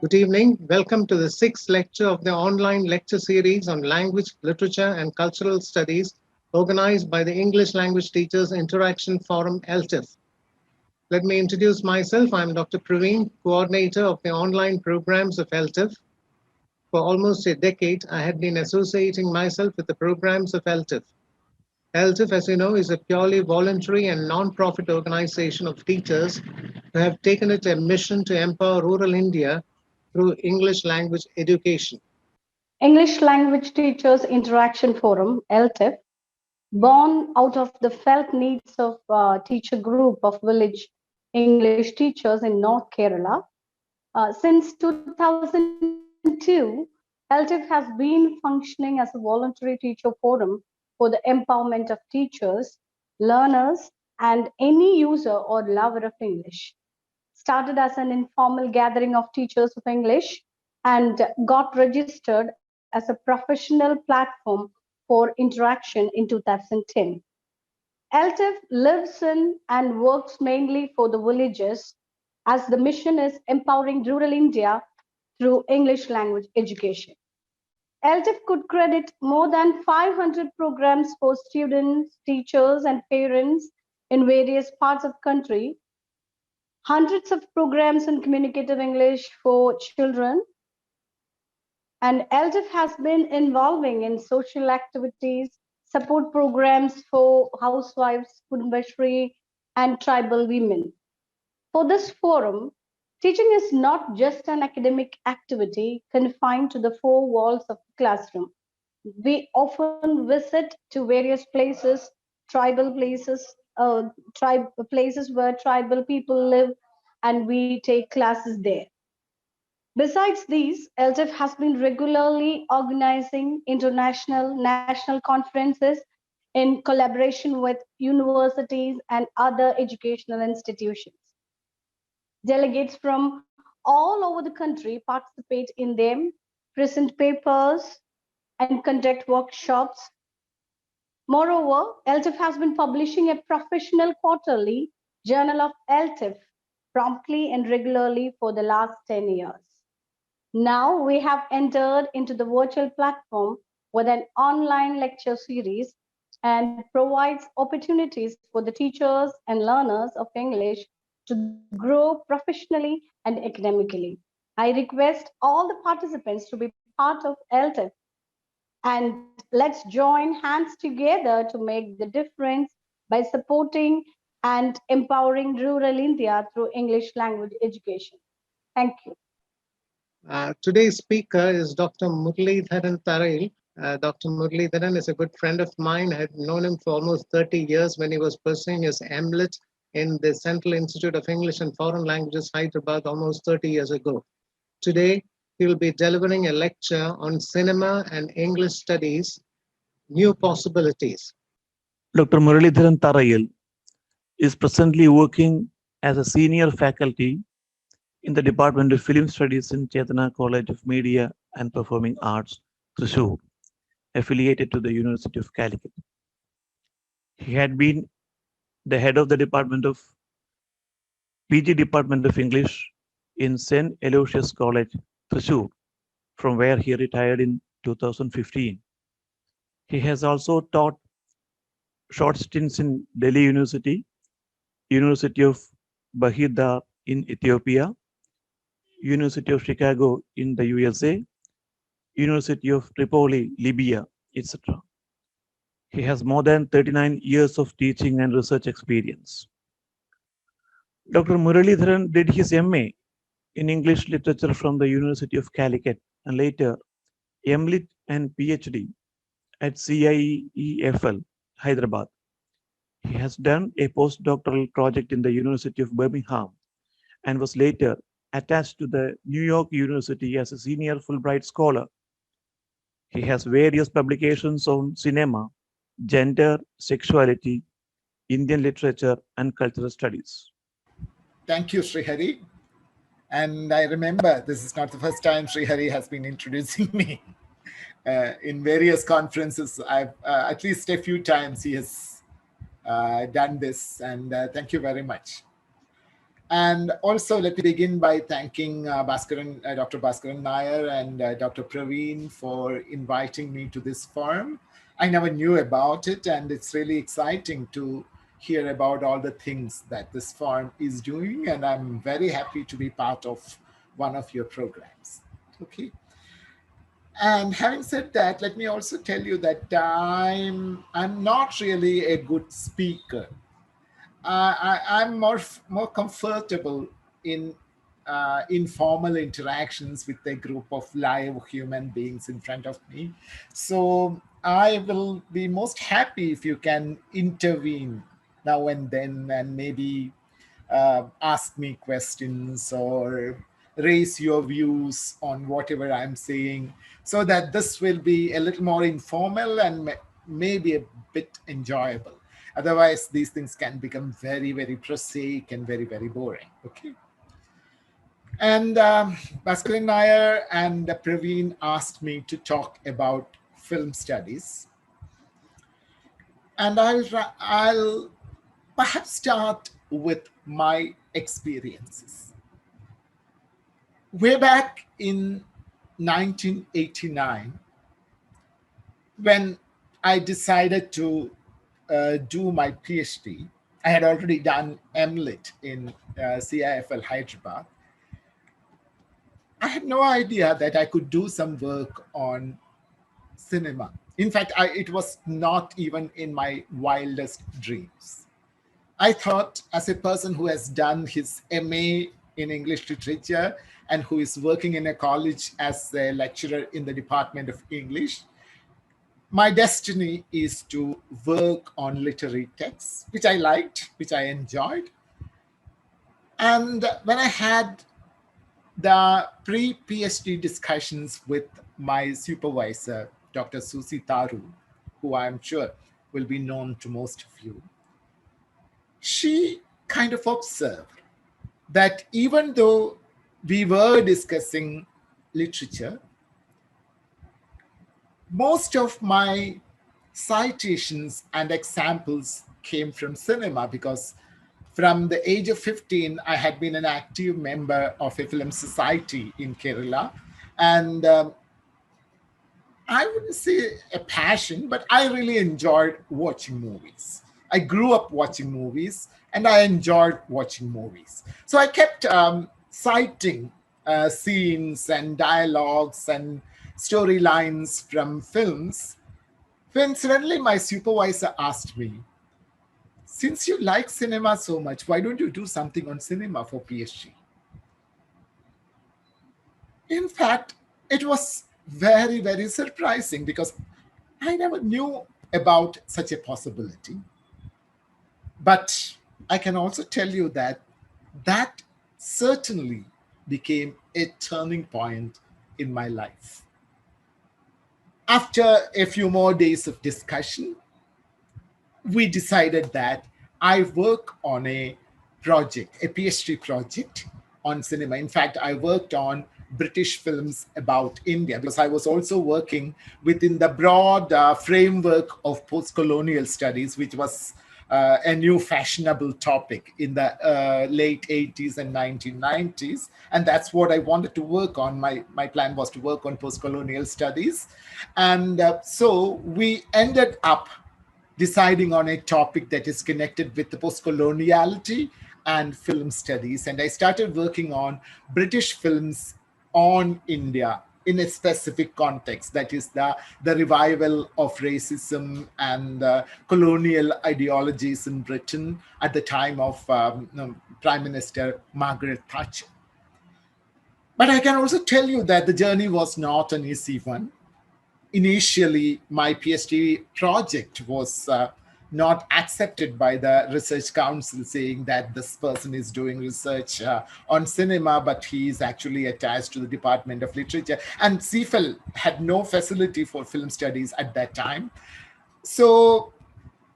Good evening. Welcome to the sixth lecture of the online lecture series on language, literature, and cultural studies organized by the English Language Teachers Interaction Forum, ELTIF. Let me introduce myself. I'm Dr. Praveen, coordinator of the online programs of ELTIF. For almost a decade, I had been associating myself with the programs of ELTIF. ELTIF, as you know, is a purely voluntary and non-profit organization of teachers who have taken it a mission to empower rural India through English language education. English Language Teachers Interaction Forum, ELTIF, born out of the felt needs of a teacher group of village English teachers in North Kerala. Since 2002, ELTIF has been functioning as a voluntary teacher forum for the empowerment of teachers, learners, and any user or lover of English. Started as an informal gathering of teachers of English and got registered as a professional platform for interaction in 2010. ELTIF lives in and works mainly for the villages as the mission is empowering rural India through English language education. ELTIF could credit more than 500 programs for students, teachers, and parents in various parts of the country, hundreds of programs in communicative English for children, and ELTIF has been involving in social activities, support programs for housewives, Kudumbashri, and tribal women. For this forum, teaching is not just an academic activity confined to the four walls of the classroom. We often visit to various places, tribal places, places where tribal people live, and we take classes there. Besides these, ELTIF has been regularly organizing international, national conferences in collaboration with universities and other educational institutions. Delegates from all over the country participate in them, present papers, and conduct workshops. Moreover, ELTIF has been publishing a professional quarterly journal of ELTIF promptly and regularly for the last 10 years. Now we have entered into the virtual platform with an online lecture series and provides opportunities for the teachers and learners of English to grow professionally and academically. I request all the participants to be part of ELTIF, and let's join hands together to make the difference by supporting and empowering rural India through English language education. Thank you. Today's speaker is Dr. MuraleedharanTharayil. Dr. Muraleedharan is a good friend of mine. I had known him for almost 30 years when he was pursuing his MLit in the Central Institute of English and Foreign Languages, Hyderabad, almost 30 years ago. Today, he will be delivering a lecture on cinema and English studies, new possibilities. Dr. MuraleedharanTharayil is presently working as a senior faculty in the Department of Film Studies in Chetana College of Media and Performing Arts, Thrissur, affiliated to the University of Calicut. He had been the head of the PG Department of English in St. Aloysius College, Thrissur, from where he retired in 2015. He has also taught short stints in Delhi University, University of Bahir in Ethiopia, University of Chicago in the USA, University of Tripoli, Libya, etc. He has more than 39 years of teaching and research experience. Dr. Muraleedharan did his MA in English literature from the University of Calicut and later MLit and PhD at CIEFL, Hyderabad. He has done a postdoctoral project in the University of Birmingham and was later attached to the New York University as a senior Fulbright scholar. He has various publications on cinema, gender, sexuality, Indian literature, and cultural studies. Thank you, Srihari. And I remember this is not the first time Srihari has been introducing me. In various conferences, I've at least a few times he has done this, and thank you very much. And also, let me begin by thanking Dr. Bhaskaran Nair and Dr. Praveen for inviting me to this forum. I never knew about it, and it's really exciting to hear about all the things that this forum is doing, and I'm very happy to be part of one of your programs. Okay. And having said that, let me also tell you that I'm not really a good speaker. I'm more comfortable in informal interactions with a group of live human beings in front of me. So I will be most happy if you can intervene now and then and maybe ask me questions or raise your views on whatever I'm saying, so that this will be a little more informal and maybe a bit enjoyable. Otherwise, these things can become very, very prosaic and very, very boring. Okay. And Bhaskaran Nair and Praveen asked me to talk about film studies. And I'll perhaps start with my experiences. Way back in 1989, when I decided to do my PhD, I had already done MLit in CIFL Hyderabad. I had no idea that I could do some work on cinema. In fact, it was not even in my wildest dreams. I thought, as a person who has done his MA in English literature and who is working in a college as a lecturer in the Department of English, my destiny is to work on literary texts, which I liked, which I enjoyed. And when I had the pre-PhD discussions with my supervisor, Dr. Susi Taru, who I'm sure will be known to most of you, she kind of observed that even though we were discussing literature, most of my citations and examples came from cinema, because from the age of 15, I had been an active member of a film society in Kerala. And I wouldn't say a passion, but I really enjoyed watching movies. I grew up watching movies and I enjoyed watching movies. So I kept citing scenes and dialogues and storylines from films. When suddenly my supervisor asked me, since you like cinema so much, why don't you do something on cinema for PhD? In fact, it was very, very surprising because I never knew about such a possibility. But I can also tell you that that certainly became a turning point in my life. After a few more days of discussion, we decided that I work on a project, a PhD project on cinema. In fact, I worked on British films about India because I was also working within the broad framework of post-colonial studies, which was a new fashionable topic in the late 80s and 1990s. And that's what I wanted to work on. My plan was to work on post-colonial studies. And so we ended up deciding on a topic that is connected with the post-coloniality and film studies. And I started working on British films on India in a specific context, that is the revival of racism and colonial ideologies in Britain at the time of Prime Minister Margaret Thatcher. But I can also tell you that the journey was not an easy one. Initially, my PhD project was not accepted by the research council, saying that this person is doing research on cinema, but he is actually attached to the Department of Literature. And CFL had no facility for film studies at that time. So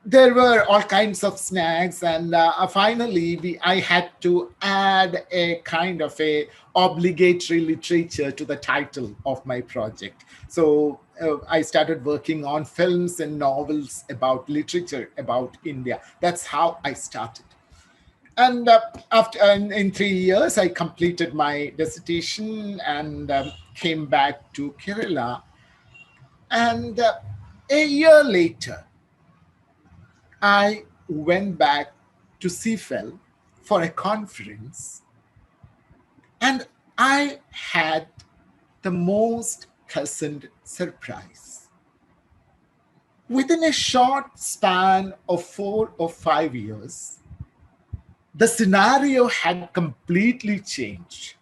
there were all kinds of snags, and finally I had to add a kind of a obligatory literature to the title of my project. So I started working on films and novels about literature about India. That's how I started. And after in 3 years, I completed my dissertation and came back to Kerala. And a year later, I went back to Seafell for a conference, and I had the most pleasant surprise. Within a short span of 4 or 5 years, the scenario had completely changed.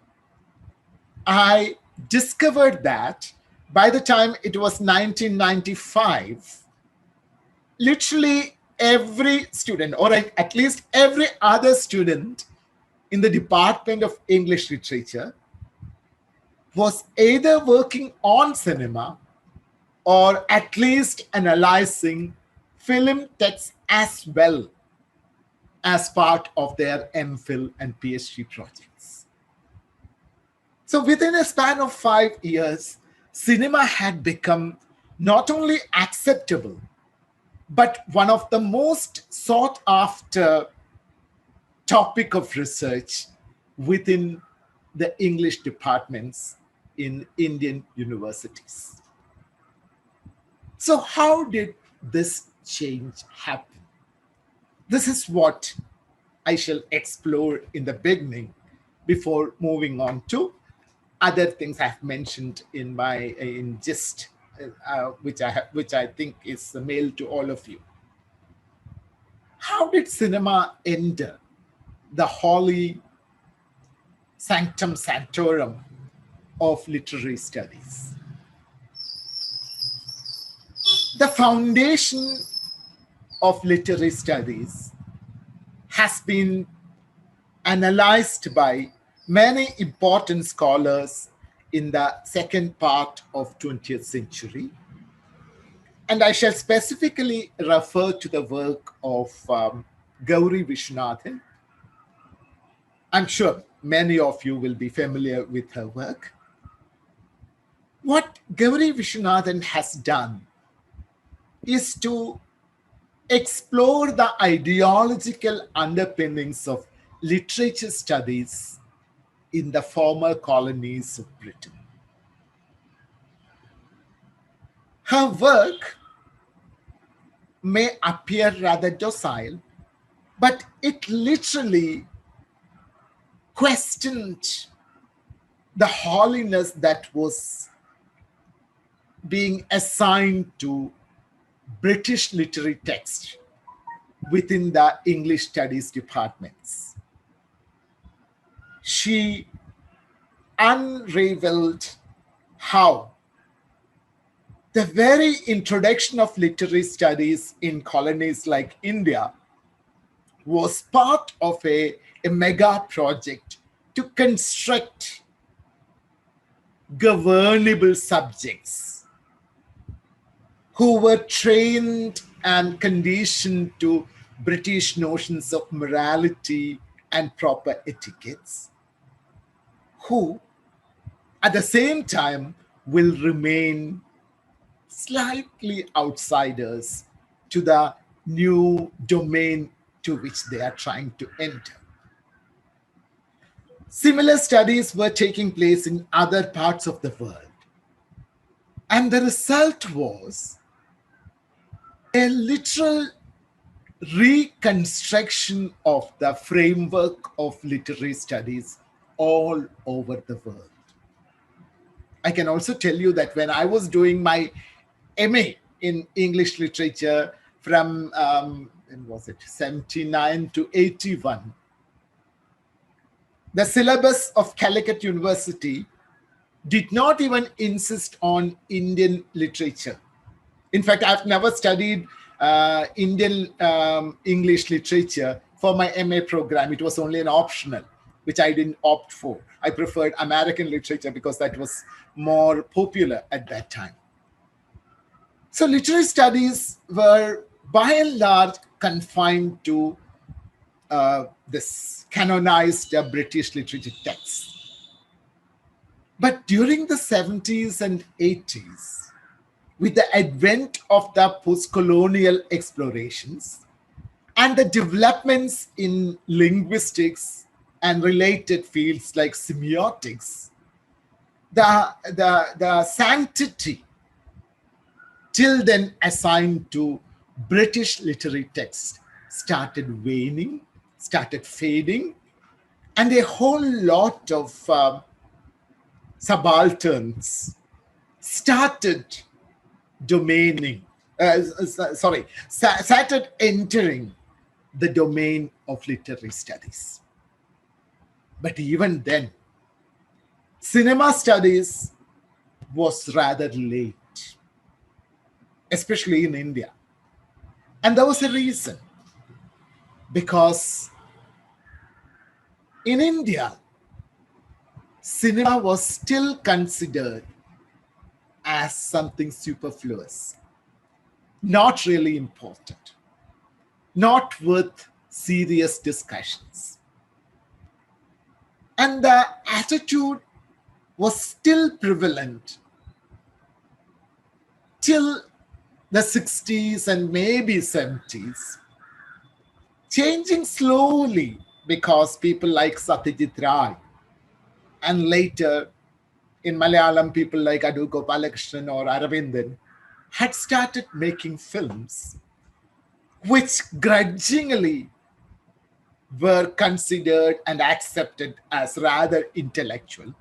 I discovered that by the time it was 1995, literally every student, or at least every other student in the Department of English Literature, was either working on cinema or at least analyzing film texts as well as part of their MPhil and PhD projects. So within a span of 5 years, cinema had become not only acceptable, but one of the most sought after topic of research within the English departments in Indian universities. So how did this change happen? This is what I shall explore in the beginning before moving on to other things I've mentioned in gist, which I think is the mail to all of you. How did cinema enter the holy sanctum sanctorum of literary studies? The foundation of literary studies has been analyzed by many important scholars in the second part of 20th century. And I shall specifically refer to the work of Gauri Viswanathan. I'm sure many of you will be familiar with her work. What Gauri Viswanathan has done is to explore the ideological underpinnings of literature studies in the former colonies of Britain. Her work may appear rather docile, but it literally questioned the holiness that was being assigned to British literary text within the English studies departments. She unraveled how the very introduction of literary studies in colonies like India was part of a mega project to construct governable subjects who were trained and conditioned to British notions of morality and proper etiquettes, who at the same time will remain slightly outsiders to the new domain to which they are trying to enter. Similar studies were taking place in other parts of the world. And the result was a literal reconstruction of the framework of literary studies all over the world. I can also tell you that when I was doing my MA in English literature from, when was it, 79 to 81, the syllabus of Calicut University did not even insist on Indian literature. In fact, I've never studied Indian English literature for my MA program. It was only an optional, which I didn't opt for. I preferred American literature because that was more popular at that time. So literary studies were by and large confined to this canonized British literature texts. But during the 70s and 80s, with the advent of the post-colonial explorations And the developments in linguistics and related fields like semiotics, the sanctity till then assigned to British literary texts started waning, started fading, and a whole lot of subalterns started started entering the domain of literary studies. But even then, cinema studies was rather late, especially in India. And there was a reason. Because in India, cinema was still considered as something superfluous, not really important, not worth serious discussions. And the attitude was still prevalent till the 60s and maybe 70s, changing slowly because people like Satyajit Ray and later in Malayalam people like Adu Gopalakrishnan or Aravindan had started making films which grudgingly were considered and accepted as rather intellectual.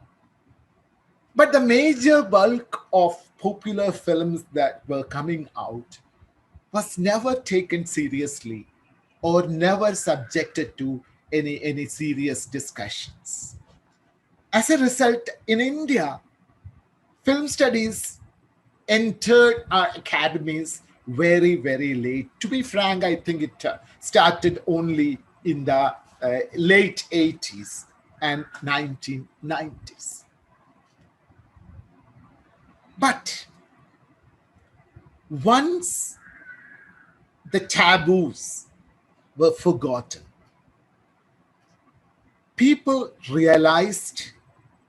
But the major bulk of popular films that were coming out was never taken seriously or never subjected to any serious discussions. As a result, in India, film studies entered our academies very, very late. To be frank, I think it started only in the late 80s and 1990s. But once the taboos were forgotten, people realized,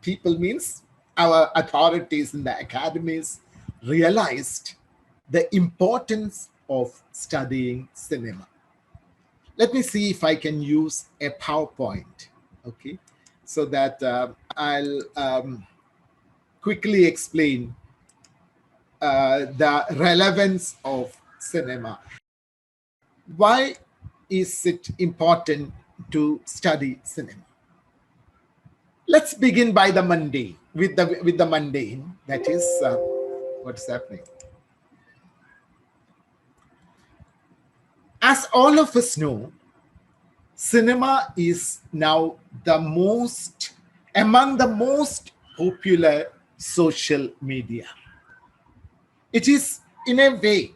people means our authorities in the academies realized the importance of studying cinema. Let me see if I can use a PowerPoint, okay, so that I'll quickly explain the relevance of cinema. Why is it important to study cinema? Let's begin by the mundane, with the mundane. That is, what's happening. As all of us know, cinema is now among the most popular social media. It is, in a way,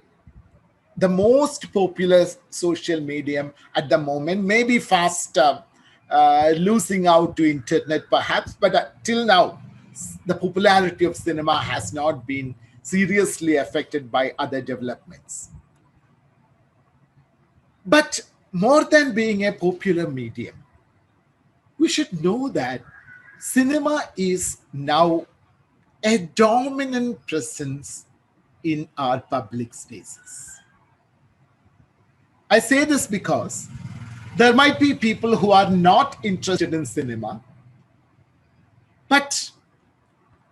the most popular social medium at the moment, maybe fast losing out to internet perhaps, but till now, the popularity of cinema has not been seriously affected by other developments. But more than being a popular medium, we should know that cinema is now a dominant presence in our public spaces. I say this because there might be people who are not interested in cinema, but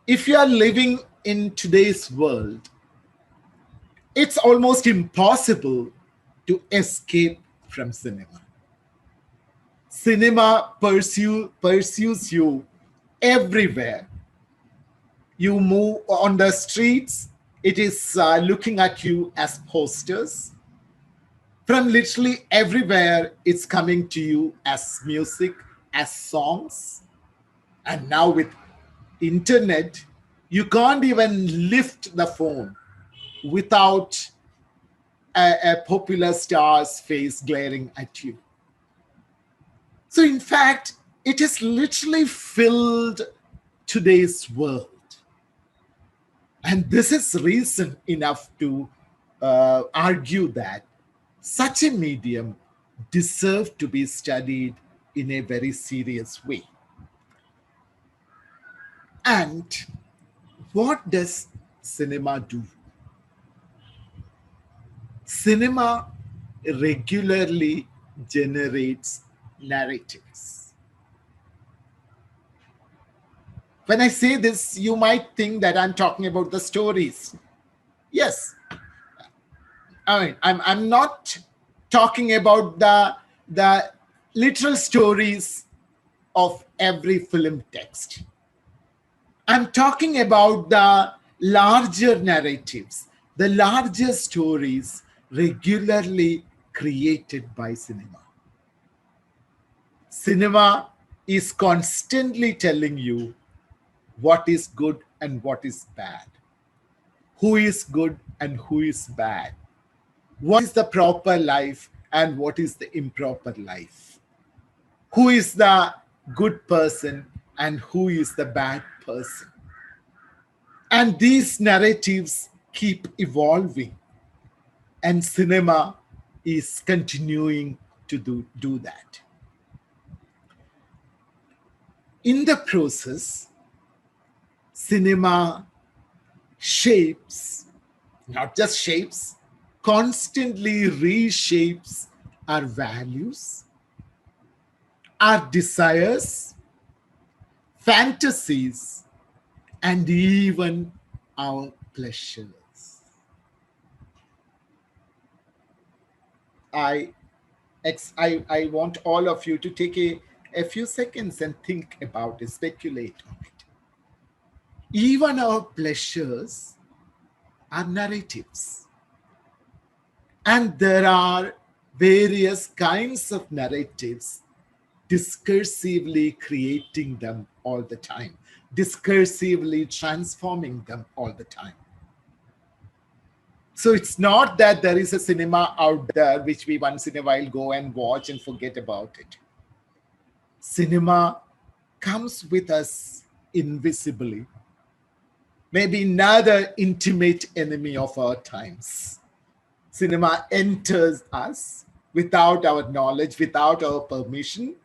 if you are living in today's world, it's almost impossible to escape from cinema. Cinema pursues you everywhere. You move on the streets, it is looking at you as posters. From literally everywhere, it's coming to you as music, as songs. And now with internet, you can't even lift the phone without a popular star's face glaring at you. So in fact, it has literally filled today's world. And this is reason enough to argue that such a medium deserves to be studied in a very serious way. And what does cinema do? Cinema regularly generates narratives. When I say this, you might think that I'm talking about the stories. Yes, I mean, I'm not talking about the literal stories of every film text. I'm talking about the larger narratives, the larger stories regularly created by cinema. Cinema is constantly telling you what is good and what is bad, who is good and who is bad, what is the proper life and what is the improper life, who is the good person and who is the bad person. And these narratives keep evolving, and cinema is continuing to do that. In the process, cinema shapes, not just shapes, constantly reshapes our values, our desires, fantasies, and even our pleasures. I want all of you to take a few seconds and think about it, speculate on it. Even our pleasures are narratives. And there are various kinds of narratives, discursively creating them all the time, discursively transforming them all the time. So it's not that there is a cinema out there which we once in a while go and watch and forget about it. Cinema comes with us invisibly, maybe another intimate enemy of our times. Cinema enters us without our knowledge, without our permission,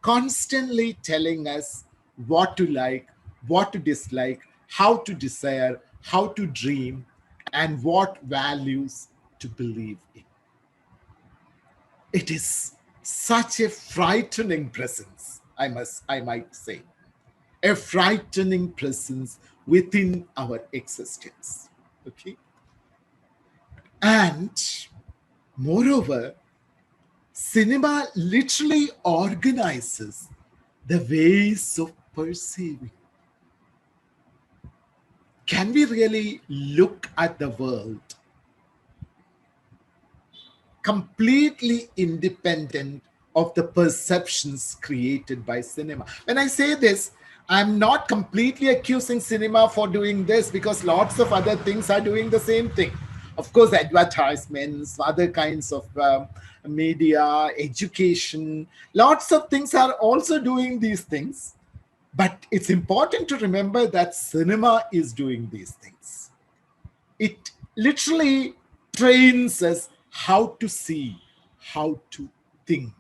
constantly telling us what to like, what to dislike, how to desire, how to dream, and what values to believe in. It is such a frightening presence, I might say, a frightening presence within our existence. Okay? And moreover, cinema literally organizes the ways of perceiving. Can we really look at the world completely independent of the perceptions created by cinema? When I say this, I'm not completely accusing cinema for doing this, because lots of other things are doing the same thing. Of course, advertisements, other kinds of media, education, lots of things are also doing these things. But it's important to remember that cinema is doing these things. It literally trains us how to see, how to think.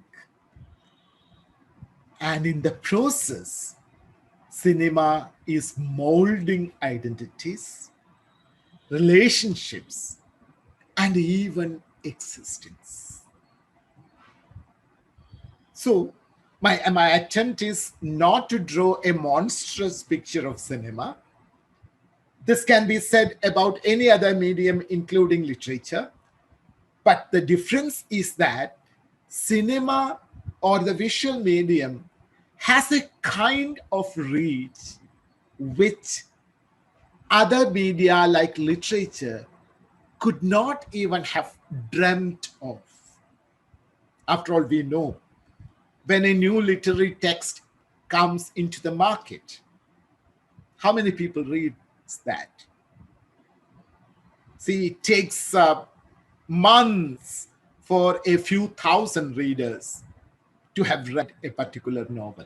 And in the process, cinema is molding identities, relationships, and even existence. So, my attempt is not to draw a monstrous picture of cinema. This can be said about any other medium, including literature. But the difference is that cinema or the visual medium has a kind of reach which other media like literature could not even have dreamt of. After all, we know when a new literary text comes into the market, how many people read that? See, it takes months for a few thousand readers to have read a particular novel,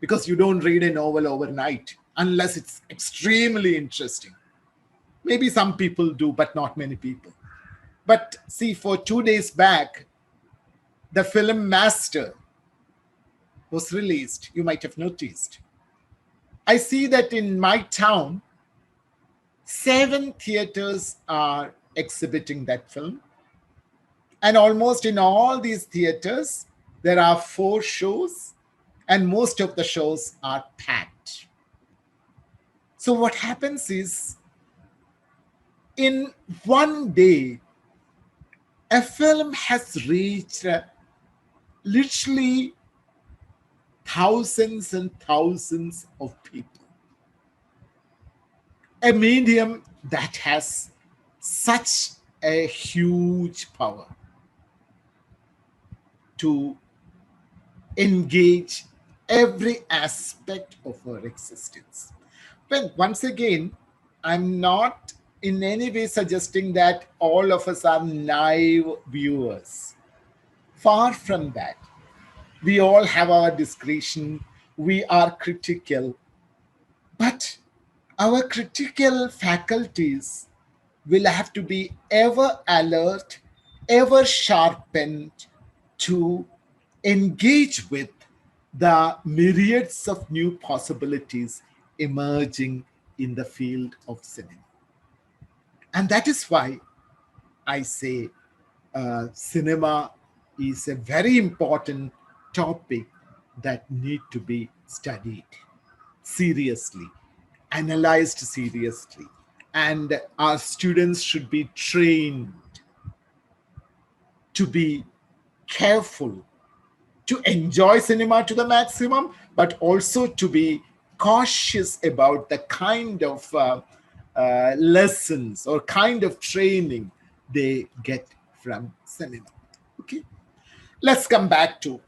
because you don't read a novel overnight unless it's extremely interesting. Maybe some people do, but not many people. But see, for 2 days back, the film Master was released. You might have noticed. I see that in my town, 7 theaters are exhibiting that film. And almost in all these theaters, there are 4 shows, and most of the shows are packed. So what happens is, in one day, a film has reached literally thousands and thousands of people. A medium that has such a huge power to engage every aspect of our existence. Well, once again, I'm not in any way suggesting that all of us are naive viewers. Far from that. We all have our discretion. We are critical. But our critical faculties will have to be ever alert, ever sharpened to engage with the myriads of new possibilities emerging in the field of cinema. And that is why I say cinema is a very important topic that need to be studied seriously, analyzed seriously, and our students should be trained to be careful, to enjoy cinema to the maximum, but also to be cautious about the kind of lessons or kind of training they get from cinema. Okay, let's come back to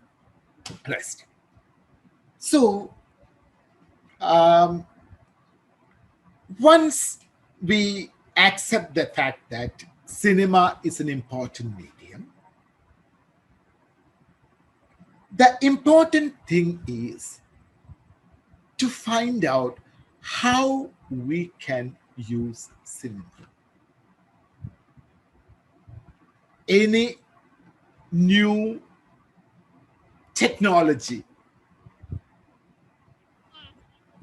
rest. So once we accept the fact that cinema is an important medium, the important thing is to find out how we can use cinema. Any new technology,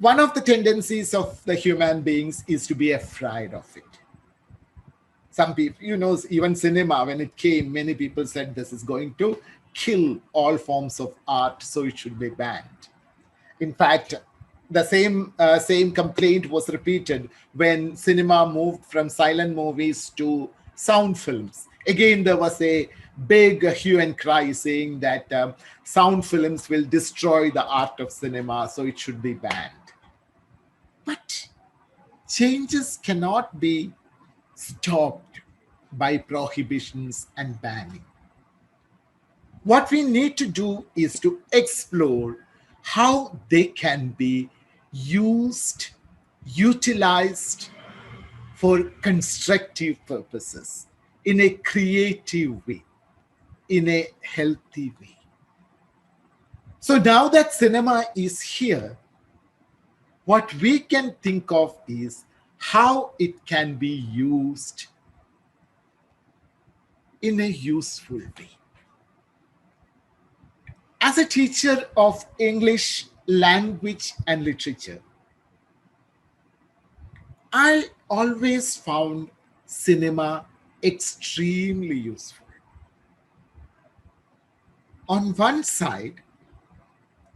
one of the tendencies of the human beings is to be afraid of it. Some people, even cinema, when it came, many people said this is going to kill all forms of art, so it should be banned. In fact, the same complaint was repeated when cinema moved from silent movies to sound films. Again, there was a big hue and cry saying that sound films will destroy the art of cinema, so it should be banned. But changes cannot be stopped by prohibitions and banning. What we need to do is to explore how they can be used, utilized for constructive purposes, in a creative way, in a healthy way. So now that cinema is here, what we can think of is how it can be used in a useful way. As a teacher of English language and literature, I always found cinema extremely useful. On one side,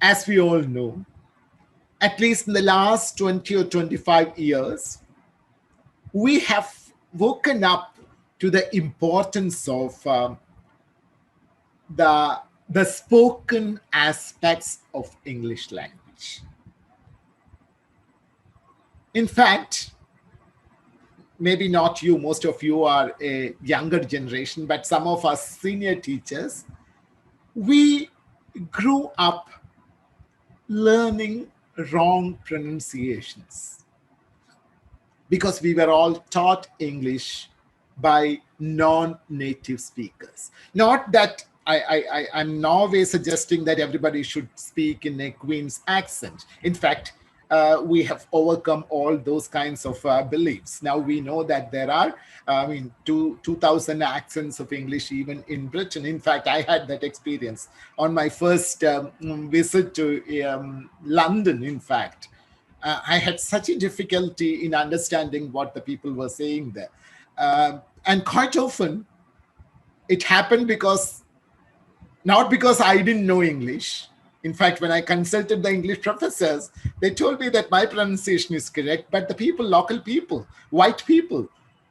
as we all know, at least in the last 20 or 25 years, we have woken up to the importance of the spoken aspects of English language. In fact, maybe not you, most of you are a younger generation, but some of us senior teachers, we grew up learning wrong pronunciations because we were all taught English by non-native speakers. Not that I'm no way suggesting that everybody should speak in a Queen's accent. In fact, we have overcome all those kinds of beliefs. Now we know that there are, 2,000 accents of English even in Britain. In fact, I had that experience on my first visit to London, in fact. I had such a difficulty in understanding what the people were saying there. And quite often, it happened because, not because I didn't know English. In fact, when I consulted the English professors, they told me that my pronunciation is correct, but the people, local people, white people,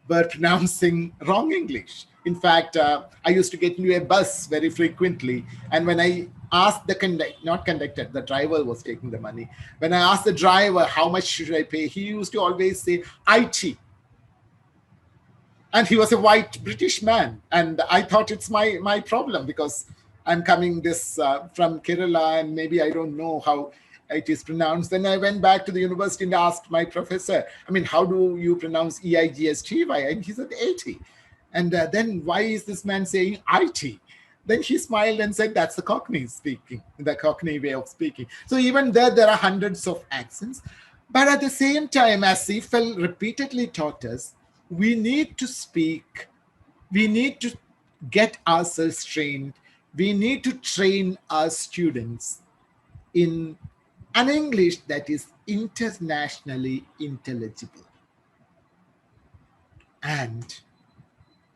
were pronouncing wrong English. In fact, I used to get into a bus very frequently, and when I asked the the driver was taking the money. When I asked the driver how much should I pay, he used to always say IT. And he was a white British man, and I thought it's my problem because I'm coming this from Kerala, and maybe I don't know how it is pronounced. Then I went back to the university and asked my professor, I mean, how do you pronounce EIGSTY? And he said 80. And then why is this man saying IT? Then he smiled and said, that's the Cockney speaking, the Cockney way of speaking. So even there are hundreds of accents. But at the same time, as Seafell repeatedly taught us, we need to speak, we need to get ourselves trained, we need to train our students in an English that is internationally intelligible. And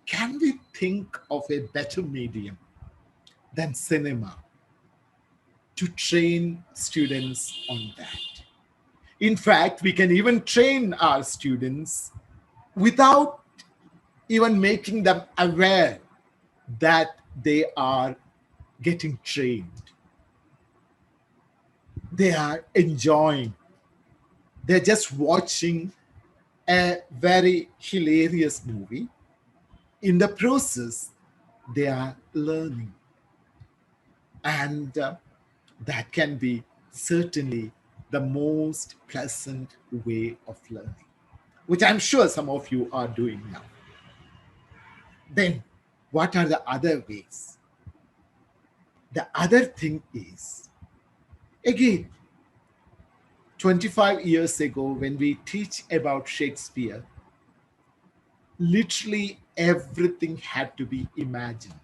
can we think of a better medium than cinema to train students on that? In fact, we can even train our students without even making them aware that they are getting trained. They are enjoying. They're just watching a very hilarious movie. In the process, they are learning. And that can be certainly the most pleasant way of learning, which I'm sure some of you are doing now. Then, what are the other ways? The other thing is, again, 25 years ago, when we teach about Shakespeare, literally everything had to be imagined.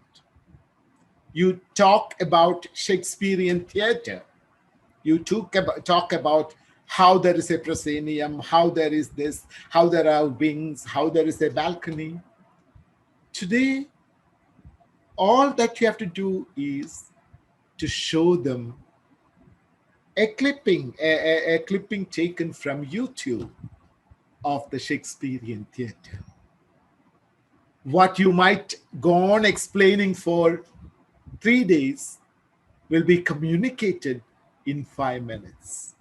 You talk about Shakespearean theater, you talk about how there is a proscenium, how there is this, how there are wings, how there is a balcony. Today, all that you have to do is to show them a clipping taken from YouTube of the Shakespearean theater. What you might go on explaining for 3 days will be communicated in 5 minutes.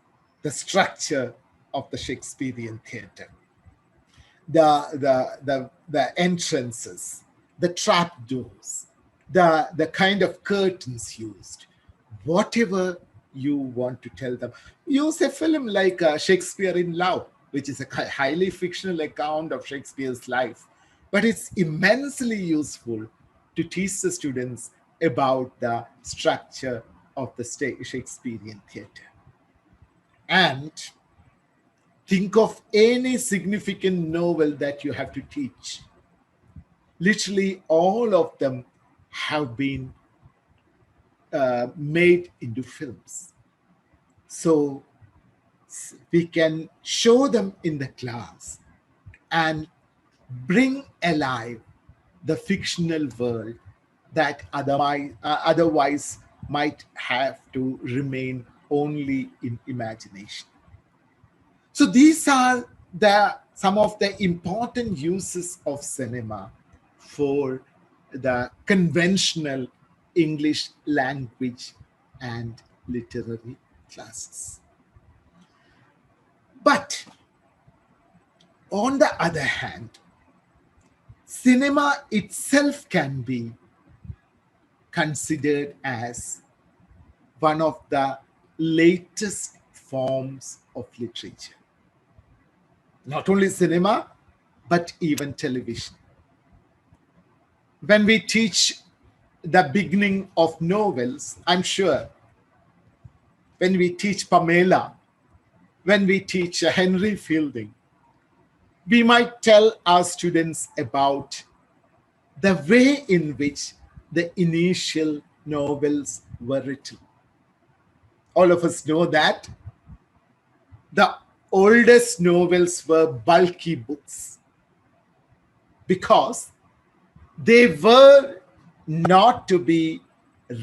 The structure of the Shakespearean theater, the entrances, the trapdoors, the kind of curtains used, whatever you want to tell them. Use a film like Shakespeare in Love, which is a highly fictional account of Shakespeare's life, but it's immensely useful to teach the students about the structure of the Shakespearean theater. And think of any significant novel that you have to teach. Literally all of them have been made into films. So we can show them in the class and bring alive the fictional world that otherwise might have to remain only in imagination. So these are some of the important uses of cinema for the conventional English language and literary classes. But on the other hand, cinema itself can be considered as one of the latest forms of literature. Not only cinema, but even television. When we teach the beginning of novels, I'm sure when we teach Pamela, when we teach Henry Fielding, we might tell our students about the way in which the initial novels were written. All of us know that the oldest novels were bulky books because they were not to be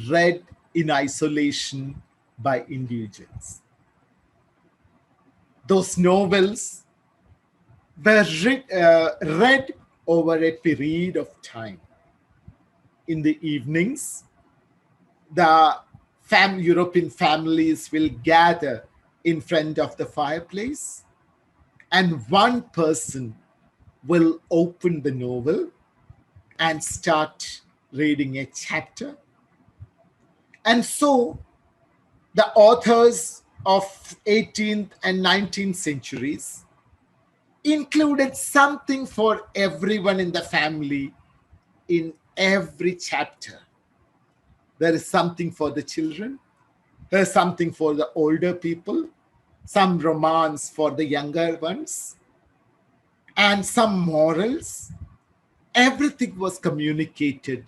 read in isolation by individuals. Those novels were read over a period of time. In the evenings, the European families will gather in front of the fireplace, and one person will open the novel and start reading a chapter. And so the authors of 18th and 19th centuries included something for everyone in the family in every chapter. There is something for the children, there's something for the older people, some romance for the younger ones, and some morals. Everything was communicated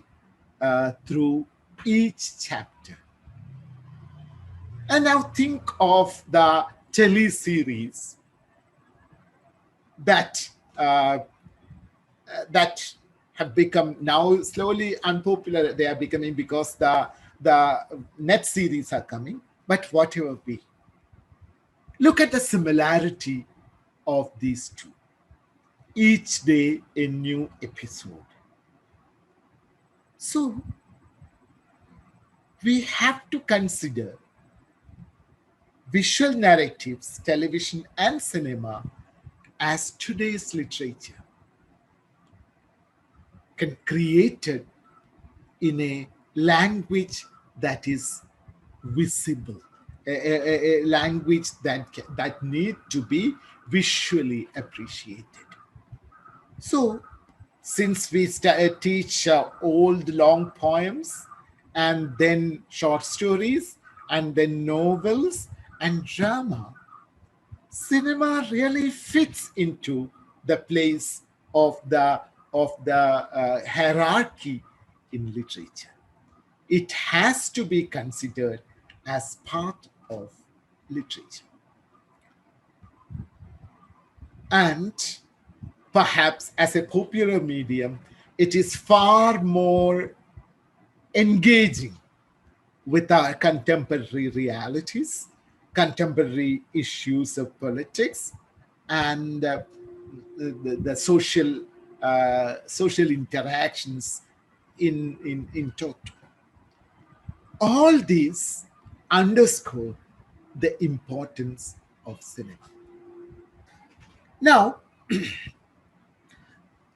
through each chapter. And now think of the teleseries that that have become now slowly unpopular. They are becoming because the net series are coming. But whatever be, look at the similarity of these two. Each day a new episode. So we have to consider visual narratives, television and cinema, as today's literature, created in a language that is visible, a language that need to be visually appreciated. So, since we teach old long poems, and then short stories, and then novels and drama, cinema really fits into the place of the hierarchy in literature. It has to be considered as part of literature. And perhaps as a popular medium, it is far more engaging with our contemporary realities, contemporary issues of politics, and the social interactions in total. All these underscore the importance of cinema. Now,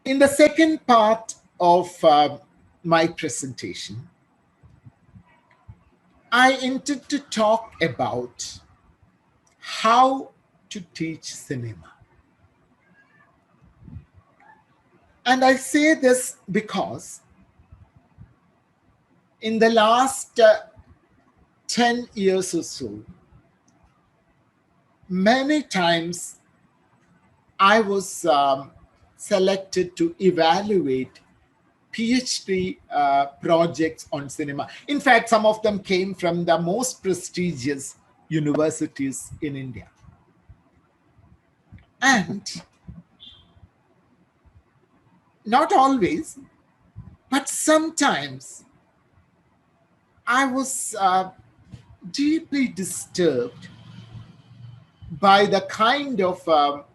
in the second part of my presentation, I intend to talk about how to teach cinema. And I say this because in the last 10 years or so, many times I was selected to evaluate PhD projects on cinema. In fact, some of them came from the most prestigious universities in India. And not always, but sometimes I was deeply disturbed by the kind of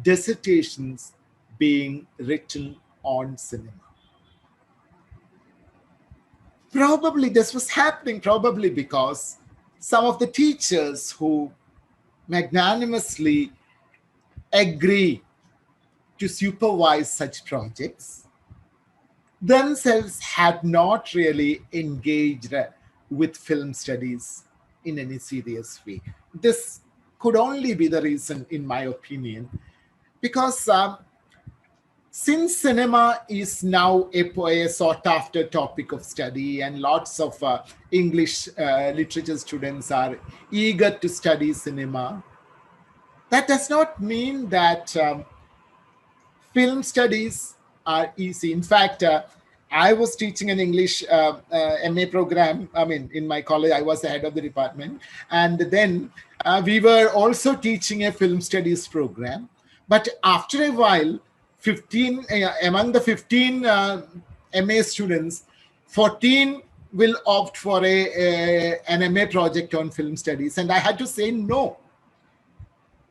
dissertations being written on cinema. Probably this was happening because some of the teachers who magnanimously agree to supervise such projects themselves had not really engaged with film studies in any serious way. This could only be the reason, in my opinion, because since cinema is now a sought after topic of study, and lots of English literature students are eager to study cinema, that does not mean that film studies are easy. In fact, I was teaching an English MA program. I mean, in my college, I was the head of the department. And then we were also teaching a film studies program. But after a while, among the 15 MA students, 14 will opt for an MA project on film studies. And I had to say no.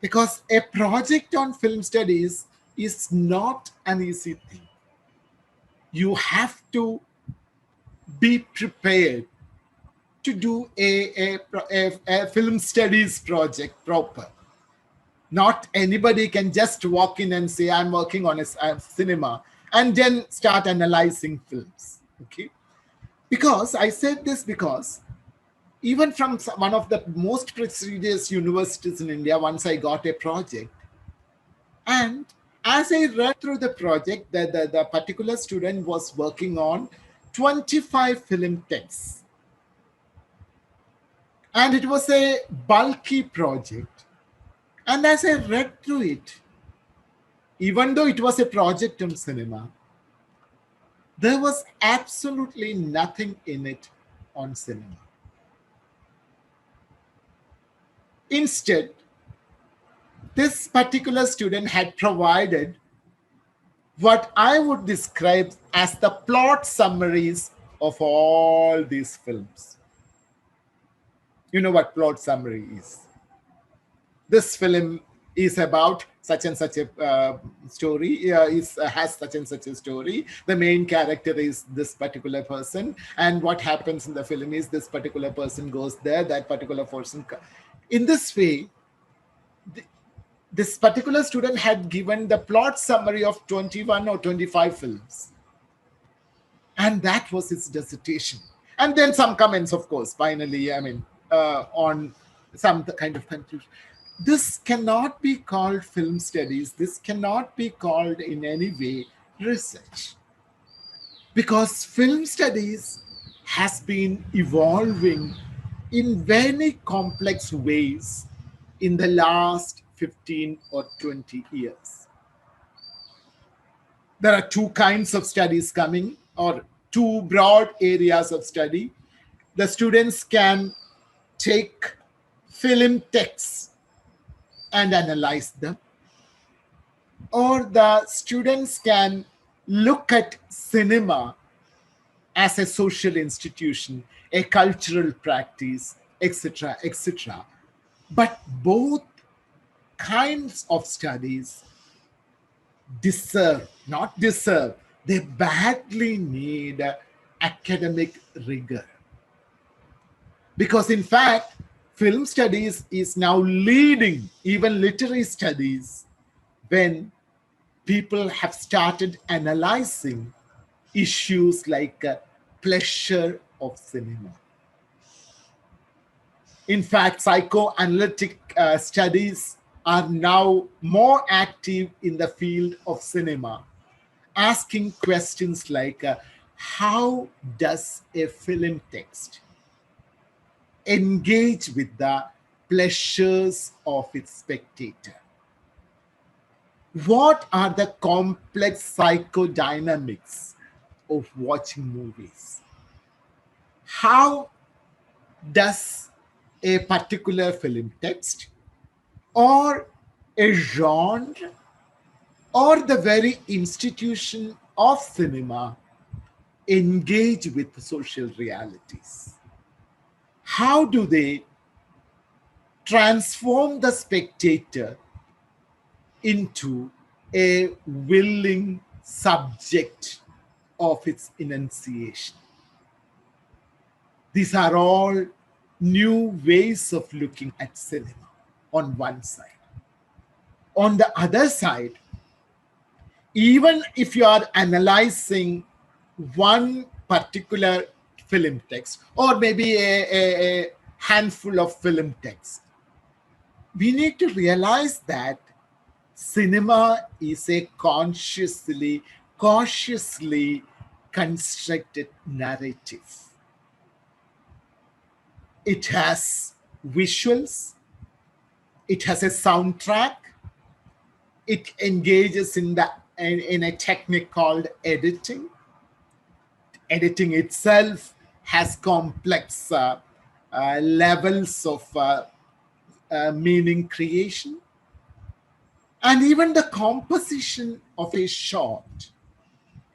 Because a project on film studies is not an easy thing. You have to be prepared to do a film studies project proper. Not anybody can just walk in and say, I'm working on a cinema, and then start analyzing films. Okay? Because I said this because even from one of the most prestigious universities in India, once I got a project, and as I read through the project, the particular student was working on 25 film texts. And it was a bulky project. And as I read through it, even though it was a project on cinema, there was absolutely nothing in it on cinema. Instead, this particular student had provided what I would describe as the plot summaries of all these films. You know what plot summary is. This film is about such and such a story, has such and such a story. The main character is this particular person. And what happens in the film is this particular person goes there, that particular person. In this way, this particular student had given the plot summary of 21 or 25 films. And that was his dissertation. And then some comments, of course, finally, on some kind of conclusion. This cannot be called film studies. This cannot be called in any way research. Because film studies has been evolving in very complex ways in the last 15 or 20 years. There are two kinds of studies coming, or two broad areas of study. The students can take film texts and analyze them, or the students can look at cinema as a social institution, a cultural practice, etc., etc. But both kinds of studies they badly need academic rigor. Because in fact, film studies is now leading even literary studies when people have started analyzing issues like pleasure of cinema. In fact, psychoanalytic studies are now more active in the field of cinema, asking questions like, how does a film text engage with the pleasures of its spectator? What are the complex psychodynamics of watching movies? How does a particular film text or a genre or the very institution of cinema engage with social realities? How do they transform the spectator into a willing subject of its enunciation? These are all new ways of looking at cinema on one side. On the other side, even if you are analyzing one particular film text or maybe a handful of film texts, we need to realize that cinema is a cautiously constructed narrative. It has visuals, it has a soundtrack, it engages in a technique called editing. Editing itself has complex levels of meaning creation. And even the composition of a shot,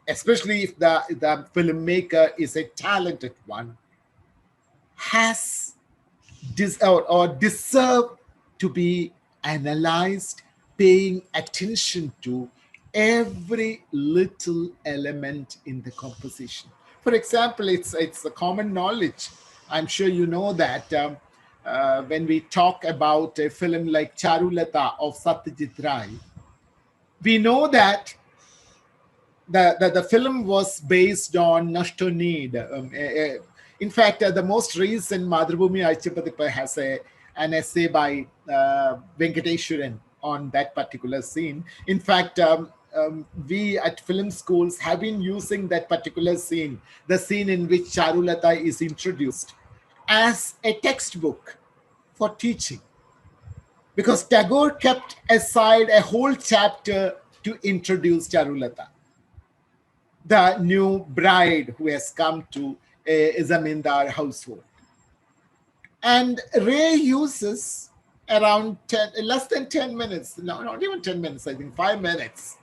especially if the filmmaker is a talented one, has or deserve to be analyzed, paying attention to every little element in the composition. For example, it's a common knowledge. I'm sure you know that when we talk about a film like Charulata of Satyajit Ray, we know that the film was based on Nashto Need. In fact, the most recent Madhubhumi Aichapadipa has an essay by Venkateshwaran on that particular scene. In fact, we at film schools have been using that particular scene, the scene in which Charulata is introduced, as a textbook for teaching. Because Tagore kept aside a whole chapter to introduce Charulata, the new bride who has come to a zamindar household. And Ray uses around less than 10 minutes, no, not even 10 minutes, I think 5 minutes,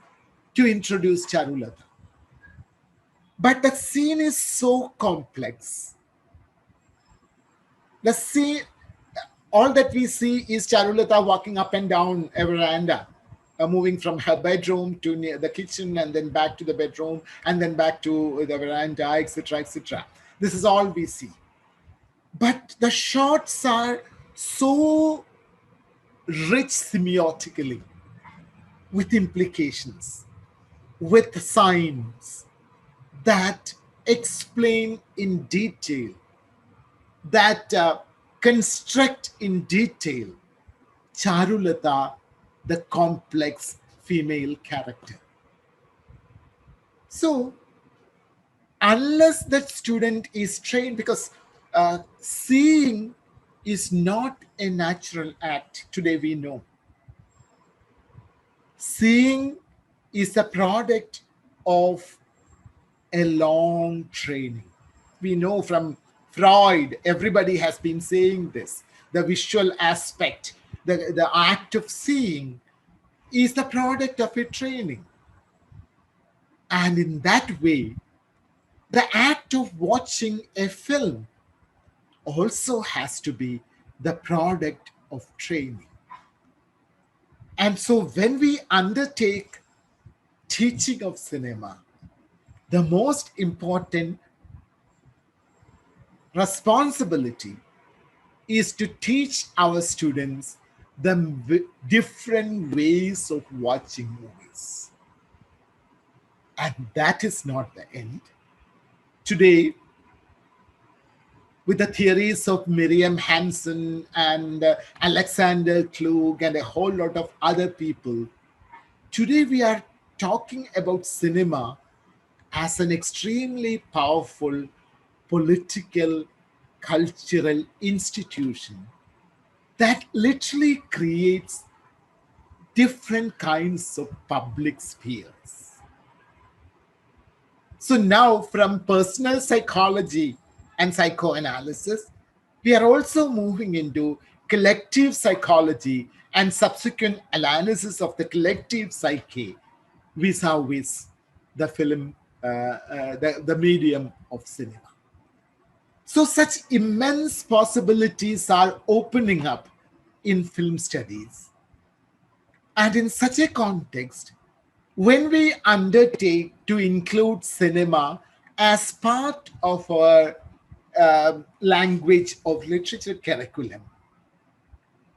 to introduce Charulata. But the scene is so complex. The scene, all that we see is Charulata walking up and down a veranda, moving from her bedroom to near the kitchen, and then back to the bedroom, and then back to the veranda, etc., etc. This is all we see. But the shots are so rich semiotically, with implications, with signs that explain in detail, that construct in detail Charulata, the complex female character. So, unless that student is trained, because seeing is not a natural act, today we know. Seeing is a product of a long training. We know from Freud, everybody has been saying this, the visual aspect, the act of seeing is the product of a training. And in that way, the act of watching a film also has to be the product of training. And so when we undertake teaching of cinema, the most important responsibility is to teach our students the different ways of watching movies. And that is not the end. Today, with the theories of Miriam Hansen and Alexander Klug and a whole lot of other people, today we are talking about cinema as an extremely powerful political, cultural institution that literally creates different kinds of public spheres. So now, from personal psychology and psychoanalysis, we are also moving into collective psychology and subsequent analysis of the collective psyche vis-a-vis the film, the medium of cinema. So such immense possibilities are opening up in film studies. And in such a context, when we undertake to include cinema as part of our language of literature curriculum,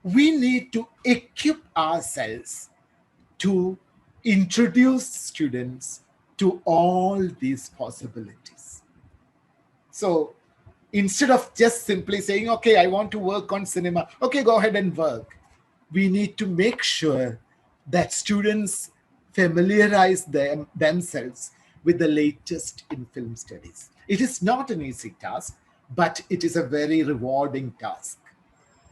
we need to equip ourselves to introduce students to all these possibilities. So instead of just simply saying, okay, I want to work on cinema, okay, go ahead and work, we need to make sure that students familiarize themselves with the latest in film studies. It is not an easy task, but it is a very rewarding task.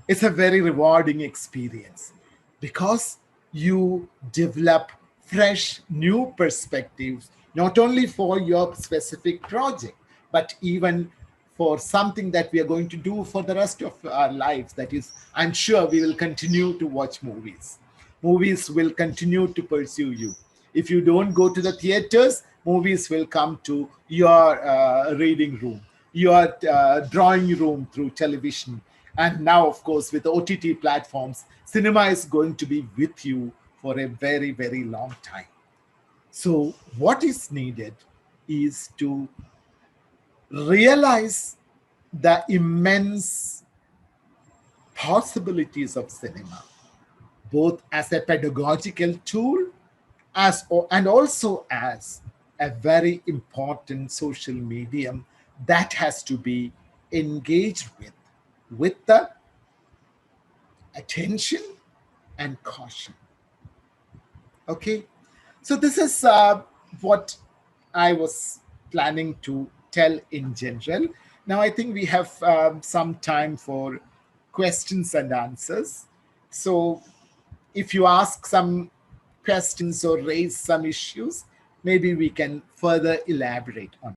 It's a very rewarding experience because you develop fresh, new perspectives, not only for your specific project, but even for something that we are going to do for the rest of our lives. That is, I'm sure we will continue to watch movies. Movies will continue to pursue you. If you don't go to the theaters, movies will come to your reading room, your drawing room through television. And now, of course, with OTT platforms, cinema is going to be with you for a very, very long time. So, what is needed is to realize the immense possibilities of cinema, both as a pedagogical tool and also as a very important social medium that has to be engaged with the attention and caution. Okay, so this is what I was planning to tell in general. Now I think we have some time for questions and answers. So if you ask some questions or raise some issues, maybe we can further elaborate on.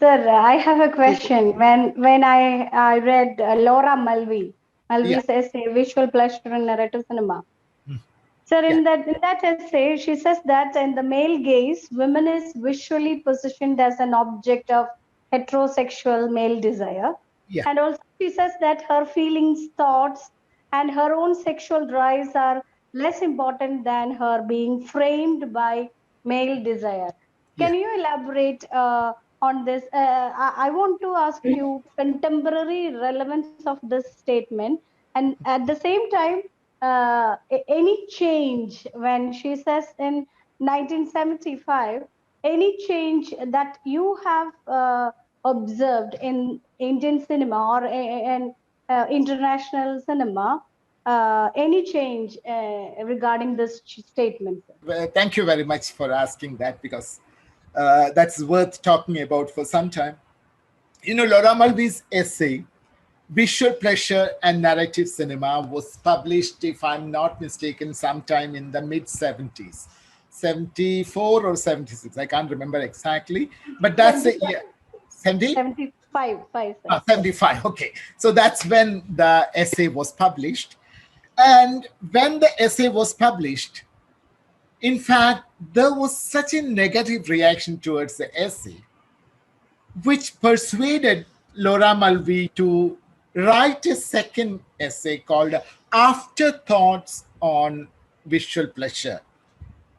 Sir, I have a question. When I read Laura Mulvey's essay, Visual Pleasure in Narrative Cinema. Sir, in that essay, she says that in the male gaze, women is visually positioned as an object of heterosexual male desire. Yeah. And also she says that her feelings, thoughts, and her own sexual drives are less important than her being framed by male desire. Can you elaborate on this? I want to ask you contemporary relevance of this statement, and at the same time, any change when she says in 1975, any change that you have observed in Indian cinema or in international cinema, any change regarding this statement? Well, thank you very much for asking that, because that's worth talking about for some time. You know, Laura Mulvey's essay, Visual Pleasure and Narrative Cinema, was published, if I'm not mistaken, sometime in the mid-70s. 74 or 76, I can't remember exactly. But that's a year. 75. 75, okay. So that's when the essay was published. And when the essay was published, in fact, there was such a negative reaction towards the essay, which persuaded Laura Mulvey to write a second essay called Afterthoughts on Visual Pleasure,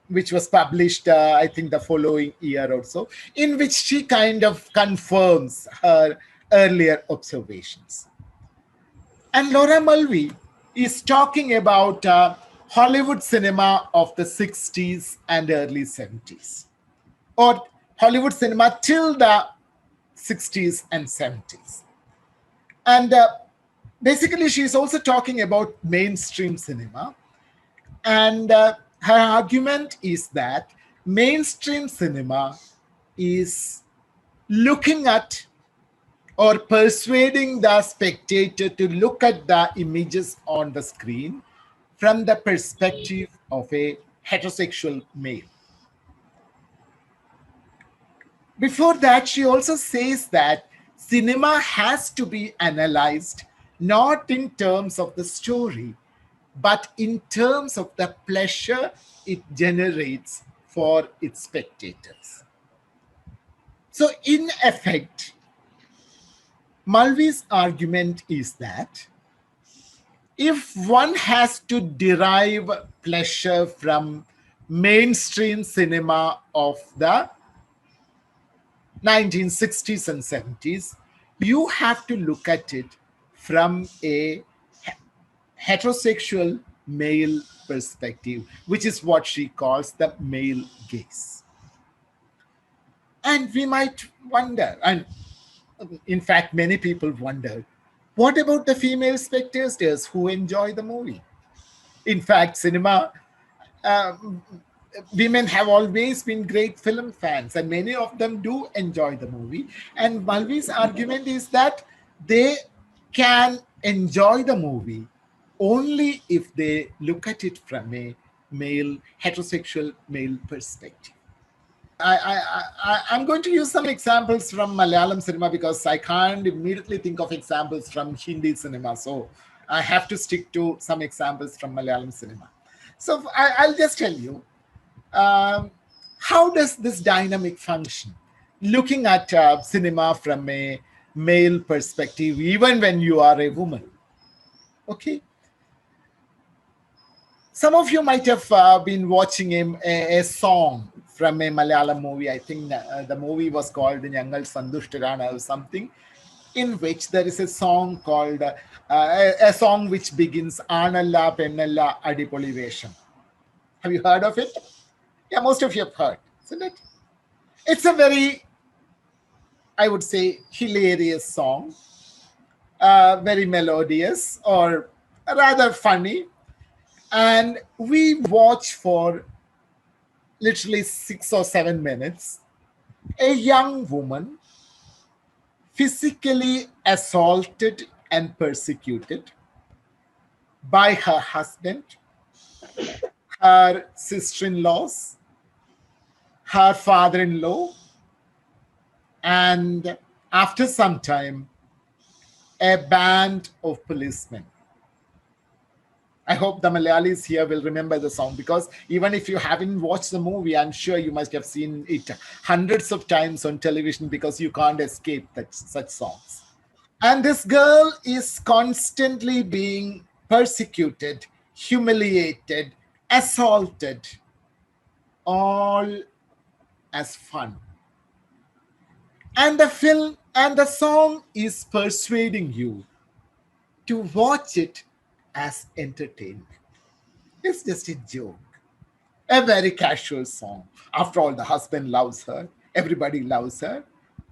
which was published, I think, the following year or so, in which she kind of confirms her earlier observations. And Laura Mulvey is talking about Hollywood cinema of the 60s and early 70s, or Hollywood cinema till the 60s and 70s. And basically, she's also talking about mainstream cinema. And her argument is that mainstream cinema is looking at or persuading the spectator to look at the images on the screen from the perspective of a heterosexual male. Before that, she also says that cinema has to be analyzed not in terms of the story, but in terms of the pleasure it generates for its spectators. So, in effect, Mulvey's argument is that if one has to derive pleasure from mainstream cinema of the 1960s and 70s, you have to look at it from a heterosexual male perspective, which is what she calls the male gaze. And we might wonder, and in fact, many people wonder, what about the female spectators who enjoy the movie? In fact, cinema, women have always been great film fans, and many of them do enjoy the movie. And Mulvey's argument is that they can enjoy the movie only if they look at it from a male, heterosexual male perspective. I'm going to use some examples from Malayalam cinema because I can't immediately think of examples from Hindi cinema. So I have to stick to some examples from Malayalam cinema. So I'll just tell you, how does this dynamic function? Looking at cinema from a male perspective, even when you are a woman. Okay. Some of you might have been watching a song from a Malayalam movie. I think the movie was called Nyangal Sandushtarana or something, in which there is a song called, a song which begins Analla Pennalla Adipoli Vesham. Have you heard of it? Yeah, most of you have heard, isn't it? It's a very, I would say, hilarious song, very melodious or rather funny. And we watch for literally 6 or 7 minutes a young woman physically assaulted and persecuted by her husband, her sister-in-laws, her father-in-law, and after some time, a band of policemen. I hope the Malayalis here will remember the song, because even if you haven't watched the movie, I'm sure you must have seen it hundreds of times on television because you can't escape such songs. And this girl is constantly being persecuted, humiliated, assaulted, all as fun. And the film and the song is persuading you to watch it as entertainment. It's just a joke, a very casual song. After all, the husband loves her, everybody loves her.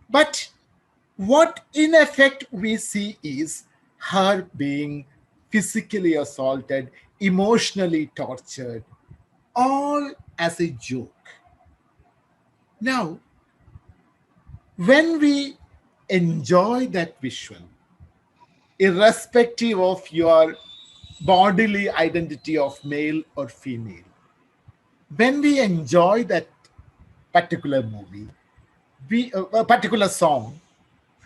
But what in effect we see is her being physically assaulted, emotionally tortured, all as a joke. Now, when we enjoy that visual, irrespective of your bodily identity of male or female, when we enjoy that particular movie, a particular song,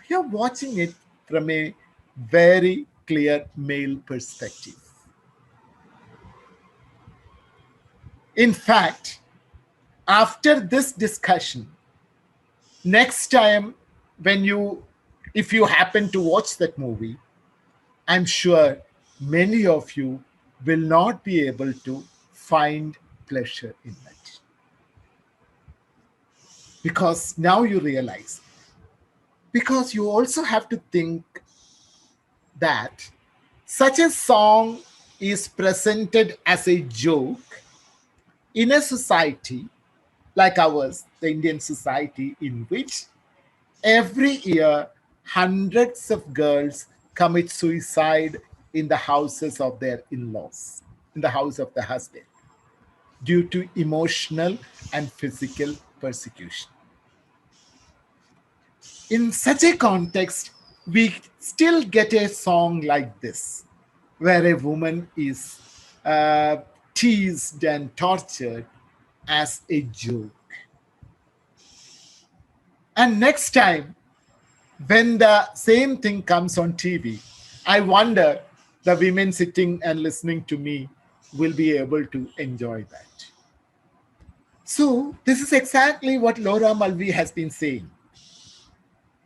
we are watching it from a very clear male perspective. In fact, after this discussion, next time if you happen to watch that movie, I'm sure many of you will not be able to find pleasure in that. Because now you realize, because you also have to think that such a song is presented as a joke in a society like ours, the Indian society, in which every year hundreds of girls commit suicide in the houses of their in-laws, in the house of the husband, due to emotional and physical persecution. In such a context, we still get a song like this, where a woman is teased and tortured as a joke. And next time, when the same thing comes on TV, I wonder the women sitting and listening to me will be able to enjoy that. So this is exactly what Laura Mulvey has been saying.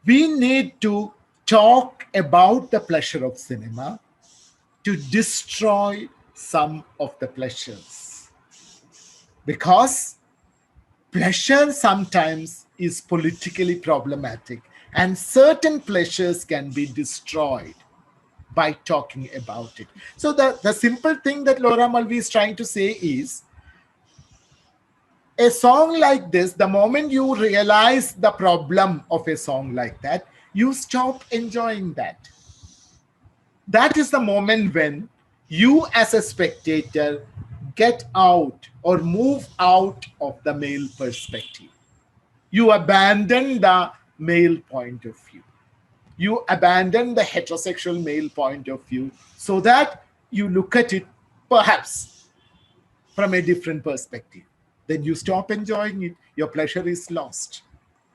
We need to talk about the pleasure of cinema to destroy some of the pleasures. Because pleasure sometimes is politically problematic, and certain pleasures can be destroyed by talking about it. So the simple thing that Laura Mulvey is trying to say is, a song like this, the moment you realize the problem of a song like that, you stop enjoying that. That is the moment when you as a spectator get out or move out of the male perspective. You abandon the male point of view. You abandon the heterosexual male point of view so that you look at it perhaps from a different perspective. then you stop enjoying it. Your pleasure is lost.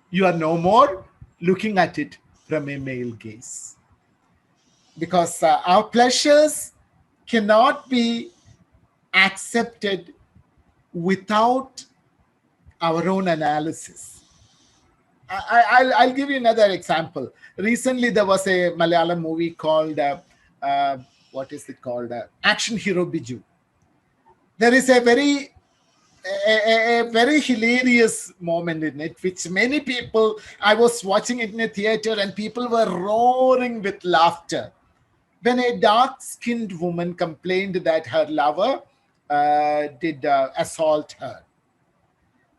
You are no more looking at it from a male gaze. Because our pleasures cannot be accepted without our own analysis. I'll give you another example. Recently, there was a Malayalam movie called, what is it called? Action Hero Biju. There is a very hilarious moment in it, which many people, I was watching it in a theater and people were roaring with laughter. When a dark-skinned woman complained that her lover did assault her.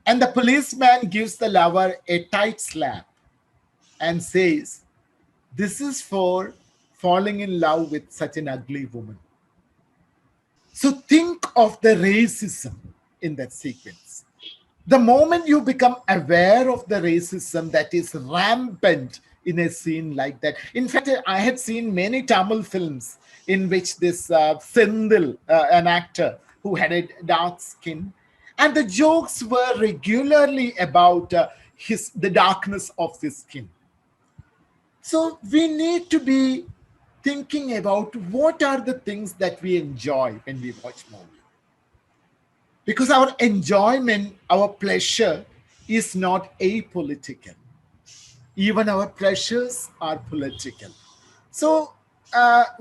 And the policeman gives the lover a tight slap and says, "This is for falling in love with such an ugly woman." So think of the racism in that sequence. The moment you become aware of the racism that is rampant in a scene like that. In fact, I had seen many Tamil films in which this Sendil, an actor who had a dark skin, and the jokes were regularly about the darkness of his skin. So we need to be thinking about what are the things that we enjoy when we watch movies. Because our enjoyment, our pleasure is not apolitical. Even our pleasures are political. So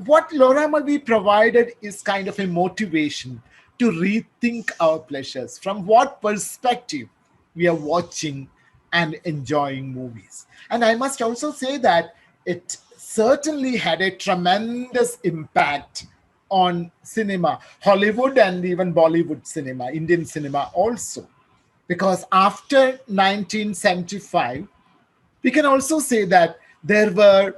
what Laura Mulvey provided is kind of a motivation to rethink our pleasures. From what perspective we are watching and enjoying movies. And I must also say that it certainly had a tremendous impact on cinema, Hollywood and even Bollywood cinema, Indian cinema also. Because after 1975, we can also say that there were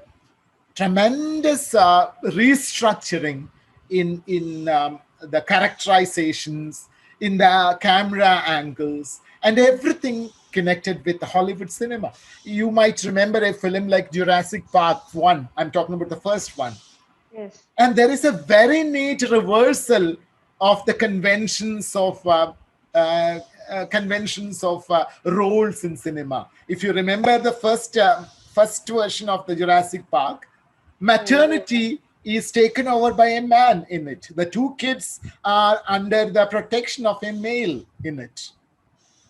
tremendous restructuring in the characterizations, in the camera angles, and everything connected with Hollywood cinema. You might remember a film like Jurassic Park 1. I'm talking about the first one. Yes. And there is a very neat reversal of the conventions of roles in cinema. If you remember the first version of the Jurassic Park, maternity is taken over by a man in it. The two kids are under the protection of a male in it.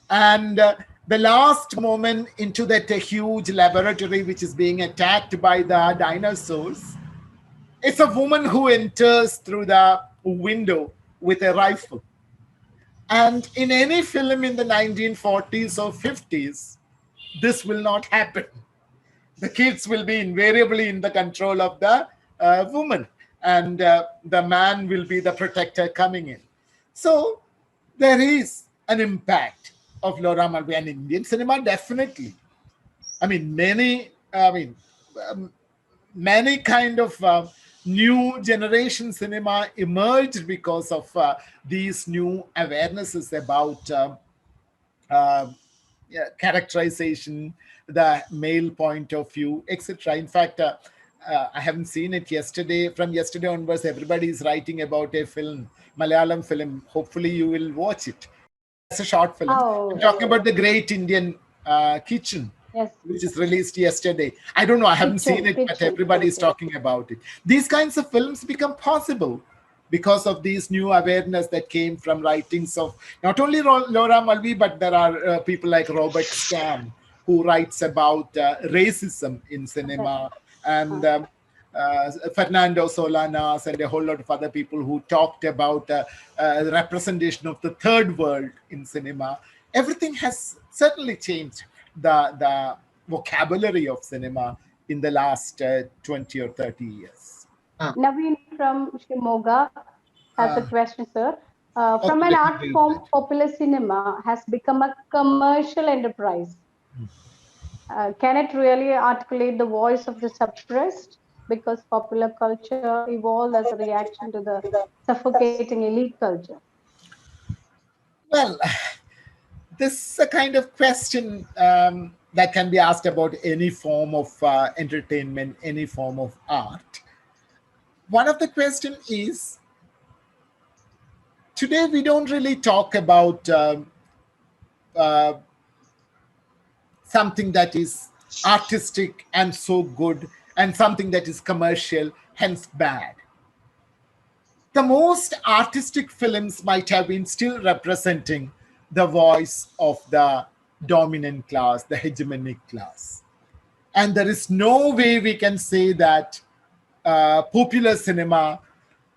And the last moment into that huge laboratory which is being attacked by the dinosaurs, it's a woman who enters through the window with a rifle. And in any film in the 1940s or 50s, this will not happen. The kids will be invariably in the control of the woman, and the man will be the protector coming in. So there is an impact of Laura Mulvey and Indian cinema, definitely. I mean, many kind of new generation cinema emerged because of these new awarenesses about characterization, the male point of view, etc. In fact, I haven't seen it yesterday. From yesterday onwards, everybody is writing about a film, Malayalam film. Hopefully, you will watch it. It's a short film. Oh. I'm talking about the Great Indian Kitchen, Yes. which is released yesterday. I don't know, I haven't seen it, but everybody is talking about it. These kinds of films become possible because of these new awareness that came from writings of not only Laura Mulvey, but there are people like Robert Stam, who writes about racism in cinema, and Fernando Solanas and a whole lot of other people who talked about the representation of the third world in cinema. Everything has certainly changed the vocabulary of cinema in the last 20 or 30 years. Naveen from Shimoga has a question, sir. From an art form, popular cinema has become a commercial enterprise. Can it really articulate the voice of the suppressed? Because popular culture evolved as a reaction to the suffocating elite culture. Well, this is a kind of question that can be asked about any form of entertainment, any form of art. One of the questions is, today we don't really talk about something that is artistic and so good, and something that is commercial, hence bad. The most artistic films might have been still representing the voice of the dominant class, the hegemonic class. And there is no way we can say that popular cinema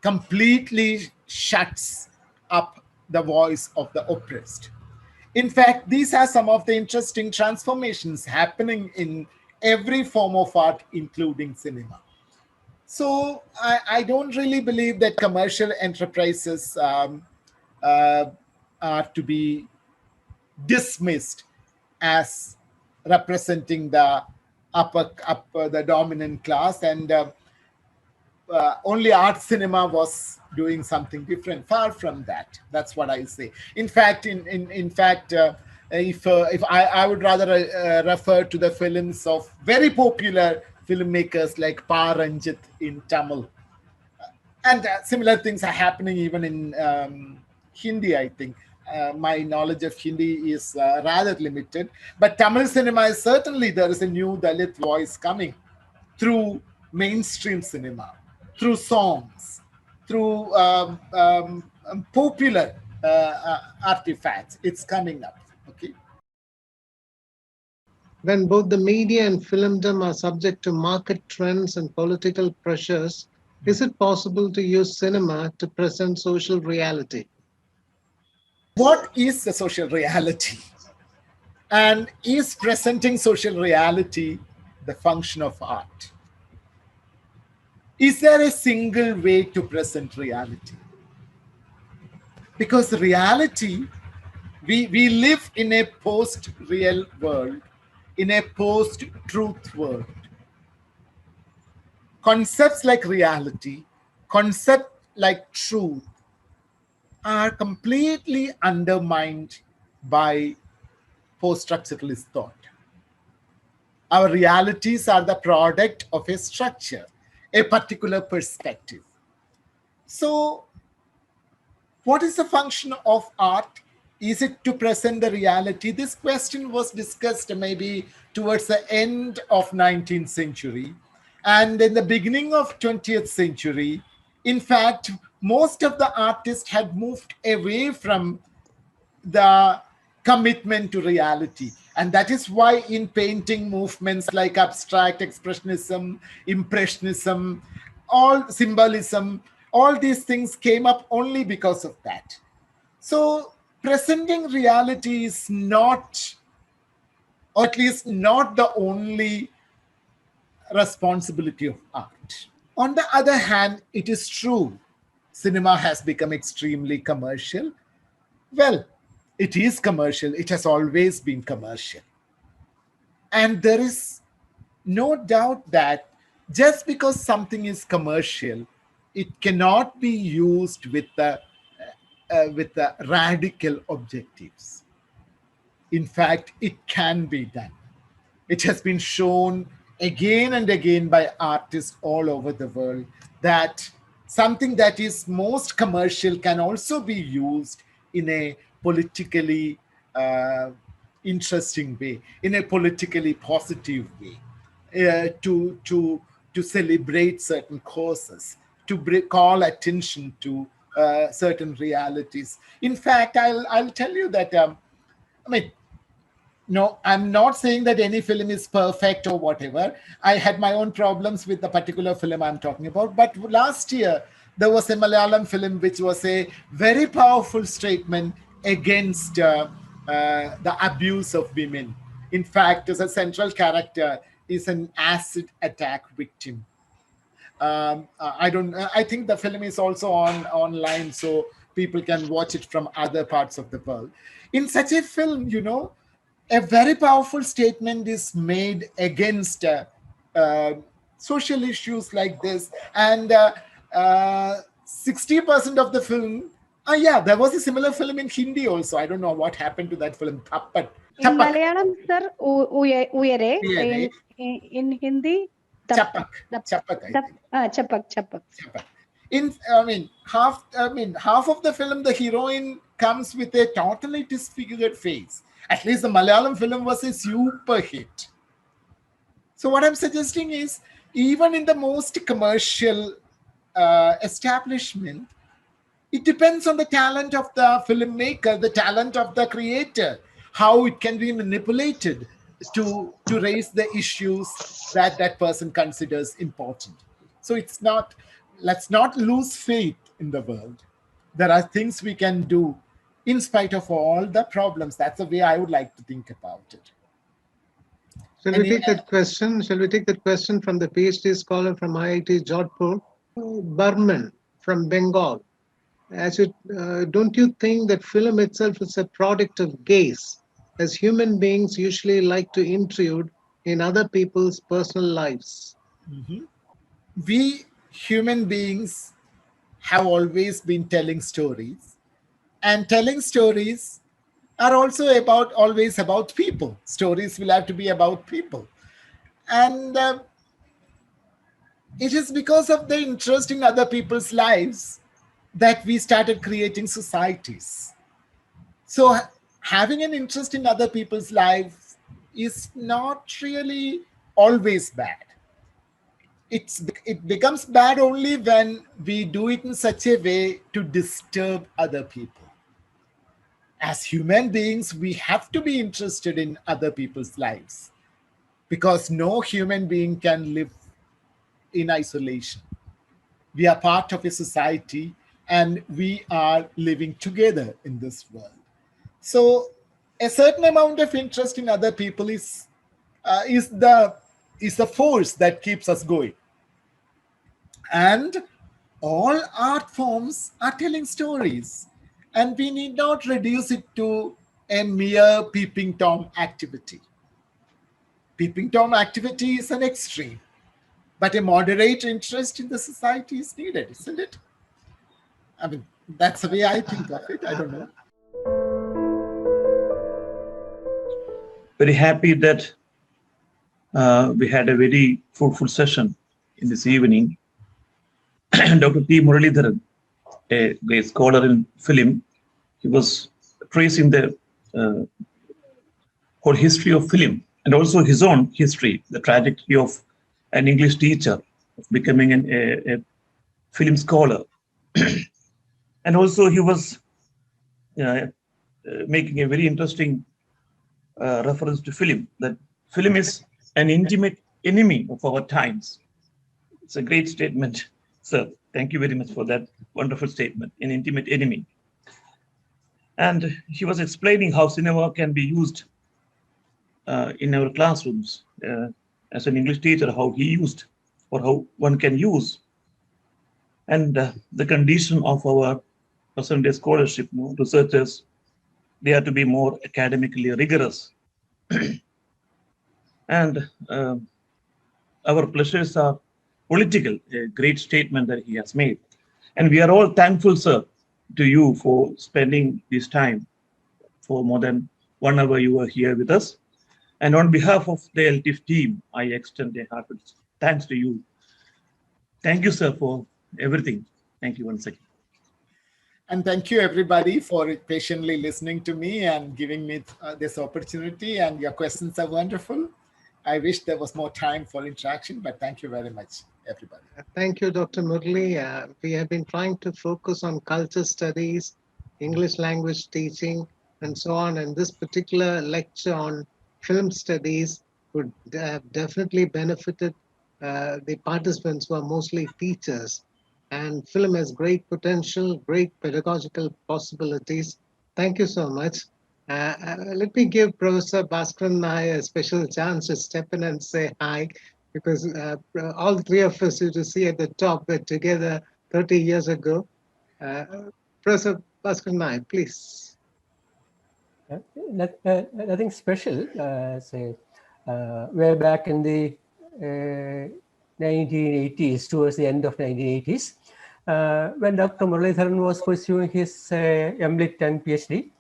completely shuts up the voice of the oppressed. In fact, these are some of the interesting transformations happening in every form of art, including cinema. So I don't really believe that commercial enterprises are to be dismissed as representing the upper the dominant class, and only art cinema was doing something different. Far from that. That's what I say. In fact, if I would rather refer to the films of very popular filmmakers like Pa Ranjit in Tamil, and similar things are happening even in Hindi, I think. My knowledge of Hindi is rather limited, but Tamil cinema is certainly, there is a new Dalit voice coming through mainstream cinema, through songs, through popular artifacts. It's coming up. Okay. When both the media and filmdom are subject to market trends and political pressures, is it possible to use cinema to present social reality? What is the social reality? And is presenting social reality the function of art? Is there a single way to present reality? Because reality, we live in a post-real world, in a post-truth world. Concepts like reality, concepts like truth are completely undermined by post-structuralist thought. Our realities are the product of a structure, a particular perspective. So, what is the function of art? Is it to present the reality? This question was discussed maybe towards the end of 19th century. And in the beginning of 20th century, in fact, most of the artists had moved away from the commitment to reality. And that is why in painting movements like abstract expressionism, impressionism, all symbolism, all these things came up only because of that. So presenting reality is not, or at least not, the only responsibility of art. On the other hand, it is true, cinema has become extremely commercial. Well, it is commercial. It has always been commercial. And there is no doubt that just because something is commercial, it cannot be used with the radical objectives. In fact, it can be done. It has been shown again and again by artists all over the world that something that is most commercial can also be used in a politically interesting way, in a politically positive way, to celebrate certain causes, to call attention to certain realities. In fact, I'll tell you that no, I'm not saying that any film is perfect or whatever. I had my own problems with the particular film I'm talking about. But last year, there was a Malayalam film which was a very powerful statement against the abuse of women. In fact, as a central character is an acid attack victim. I think the film is also online, so people can watch it from other parts of the world. In such a film, a very powerful statement is made against social issues like this. And 60% of the film, there was a similar film in Hindi also. I don't know what happened to that film, Thappat. In Malayalam, sir, Uyare. In Hindi, Chapak. Chapak. Half of the film, the heroine comes with a totally disfigured face. At least the Malayalam film was a super hit. So what I'm suggesting is, even in the most commercial establishment, it depends on the talent of the filmmaker, the talent of the creator, how it can be manipulated to raise the issues that that person considers important. So let's not lose faith in the world. There are things we can do in spite of all the problems. That's the way I would like to think about it. Shall we take that question? Shall we take that question from the PhD scholar from IIT Jodhpur, Burman from Bengal? Don't you think that film itself is a product of gaze, as human beings usually like to intrude in other people's personal lives? Mm-hmm. We human beings have always been telling stories, and telling stories are also always about people. Stories will have to be about people. And it is because of the interest in other people's lives that we started creating societies. So having an interest in other people's lives is not really always bad. It becomes bad only when we do it in such a way to disturb other people. As human beings, we have to be interested in other people's lives, because no human being can live in isolation. We are part of a society, and we are living together in this world. So a certain amount of interest in other people is the force that keeps us going. And all art forms are telling stories, and we need not reduce it to a mere peeping Tom activity. Peeping Tom activity is an extreme, but a moderate interest in the society is needed, isn't it? I mean, that's the way I think of it. I don't know. Very happy that we had a very fruitful session in this evening. Dr. Muraleedharan, a scholar in film, he was tracing the whole history of film and also his own history, the trajectory of an English teacher, becoming a film scholar. And also he was making a very interesting reference to film, that film is an intimate enemy of our times. It's a great statement, sir. Thank you very much for that wonderful statement, an intimate enemy. And he was explaining how cinema can be used in our classrooms as an English teacher, how he used or how one can use. And the condition of our present day scholarship, researchers, they have to be more academically rigorous. And our pleasures are political, a great statement that he has made. And we are all thankful, sir, to you for spending this time. For more than 1 hour, you were here with us. And on behalf of the LTIF team, I extend a heartfelt thanks to you. Thank you, sir, for everything. Thank you once again. And thank you, everybody, for patiently listening to me and giving me this opportunity. And your questions are wonderful. I wish there was more time for interaction, but thank you very much, everybody. Thank you, Dr. Murali. We have been trying to focus on culture studies, English language teaching, and so on. And this particular lecture on film studies would have definitely benefited the participants who are mostly teachers. And film has great potential, great pedagogical possibilities. Thank you so much. Let me give Professor Bhaskaran Nair a special chance to step in and say hi, because all three of us you to see at the top were together 30 years ago. Professor Bhaskaran Nair, please. Nothing special. Say, way back in the 1980s, towards the end of 1980s, when Dr. Muraleedharan was pursuing his MLit and PhD,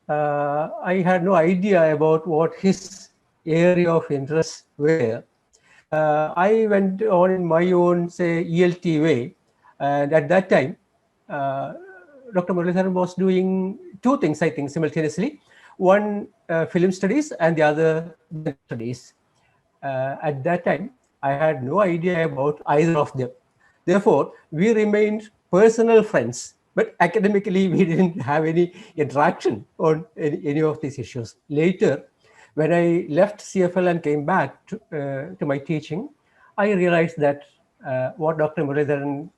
I had no idea about what his area of interest were. I went on in my own, say, ELT way, and at that time, Dr. Muraleedharan was doing two things, I think, simultaneously. one film studies and the other general studies. At that time, I had no idea about either of them. Therefore, we remained personal friends, but academically we didn't have any interaction on any of these issues. Later, when I left CFL and came back to my teaching, I realized that what Dr. Muraleedharan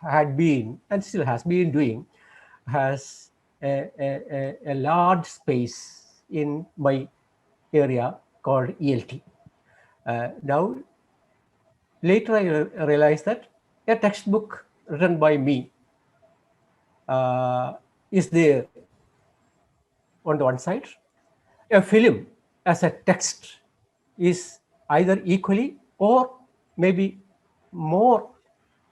had been and still has been doing has a large space in my area called ELT. Now, later I realized that a textbook written by me is there on the one side. A film as a text is either equally or maybe more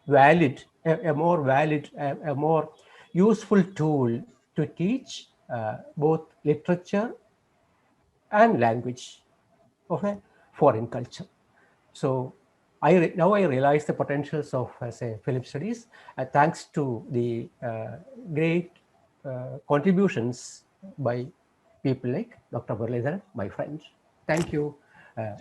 valid, a more valid, a more useful tool to teach both literature and language of a foreign culture. So now I realize the potentials of, say, film studies, thanks to the great contributions by people like Dr. Muraleedharan, my friend. Thank you,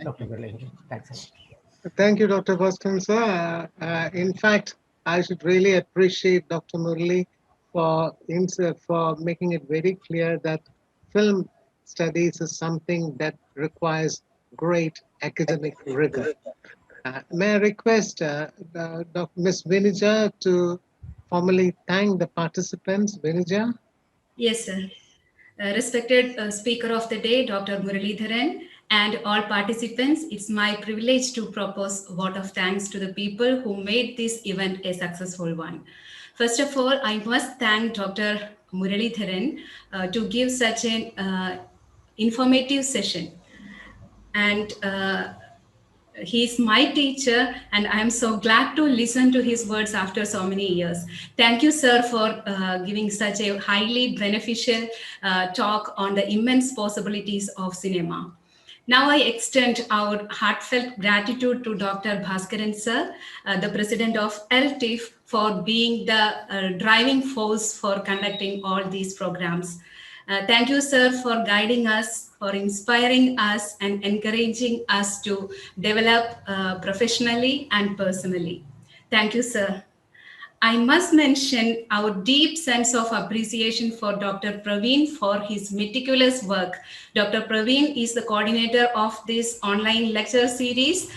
Dr. Muraleedharan. Thanks a lot. Thank you, Dr. Boston, sir. In fact, I should really appreciate Dr. Murali for making it very clear that film studies is something that requires great academic rigor. May I request Dr. Ms. Vinija to formally thank the participants. Vinija? Yes, sir. Respected Speaker of the Day, Dr. Muraleedharan, and all participants, it's my privilege to propose a vote of thanks to the people who made this event a successful one. First of all, I must thank Dr. Muraleedharan to give such an informative session. And he's my teacher, and I'm so glad to listen to his words after so many years. Thank you, sir, for giving such a highly beneficial talk on the immense possibilities of cinema. Now I extend our heartfelt gratitude to Dr. Bhaskaran sir, the president of LTIF, for being the driving force for conducting all these programs. Thank you, sir, for guiding us, for inspiring us, and encouraging us to develop professionally and personally. Thank you, sir. I must mention our deep sense of appreciation for Dr. Praveen for his meticulous work. Dr. Praveen is the coordinator of this online lecture series,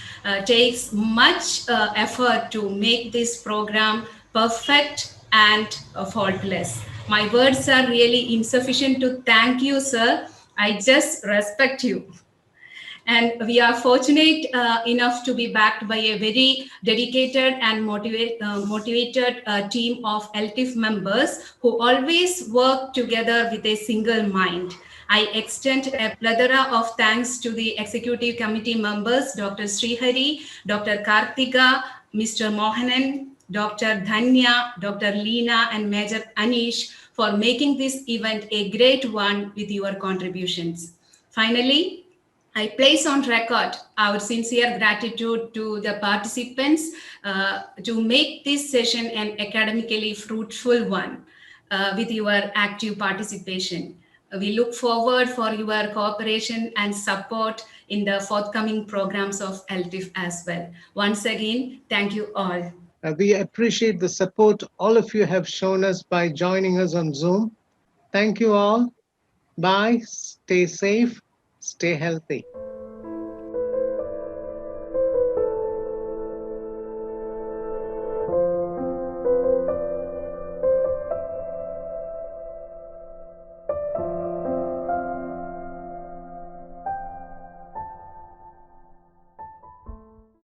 takes much effort to make this program perfect and faultless. My words are really insufficient to thank you, sir. I just respect you. And we are fortunate enough to be backed by a very dedicated and motivated team of LTIF members who always work together with a single mind. I extend a plethora of thanks to the executive committee members, Dr. Srihari, Dr. Karthika, Mr. Mohanan, Dr. Dhanya, Dr. Leena, and Major Anish for making this event a great one with your contributions. Finally, I place on record our sincere gratitude to the participants to make this session an academically fruitful one with your active participation. We look forward for your cooperation and support in the forthcoming programs of LTIF as well. Once again, thank you all. We appreciate the support all of you have shown us by joining us on Zoom. Thank you all. Bye. Stay safe. Stay healthy.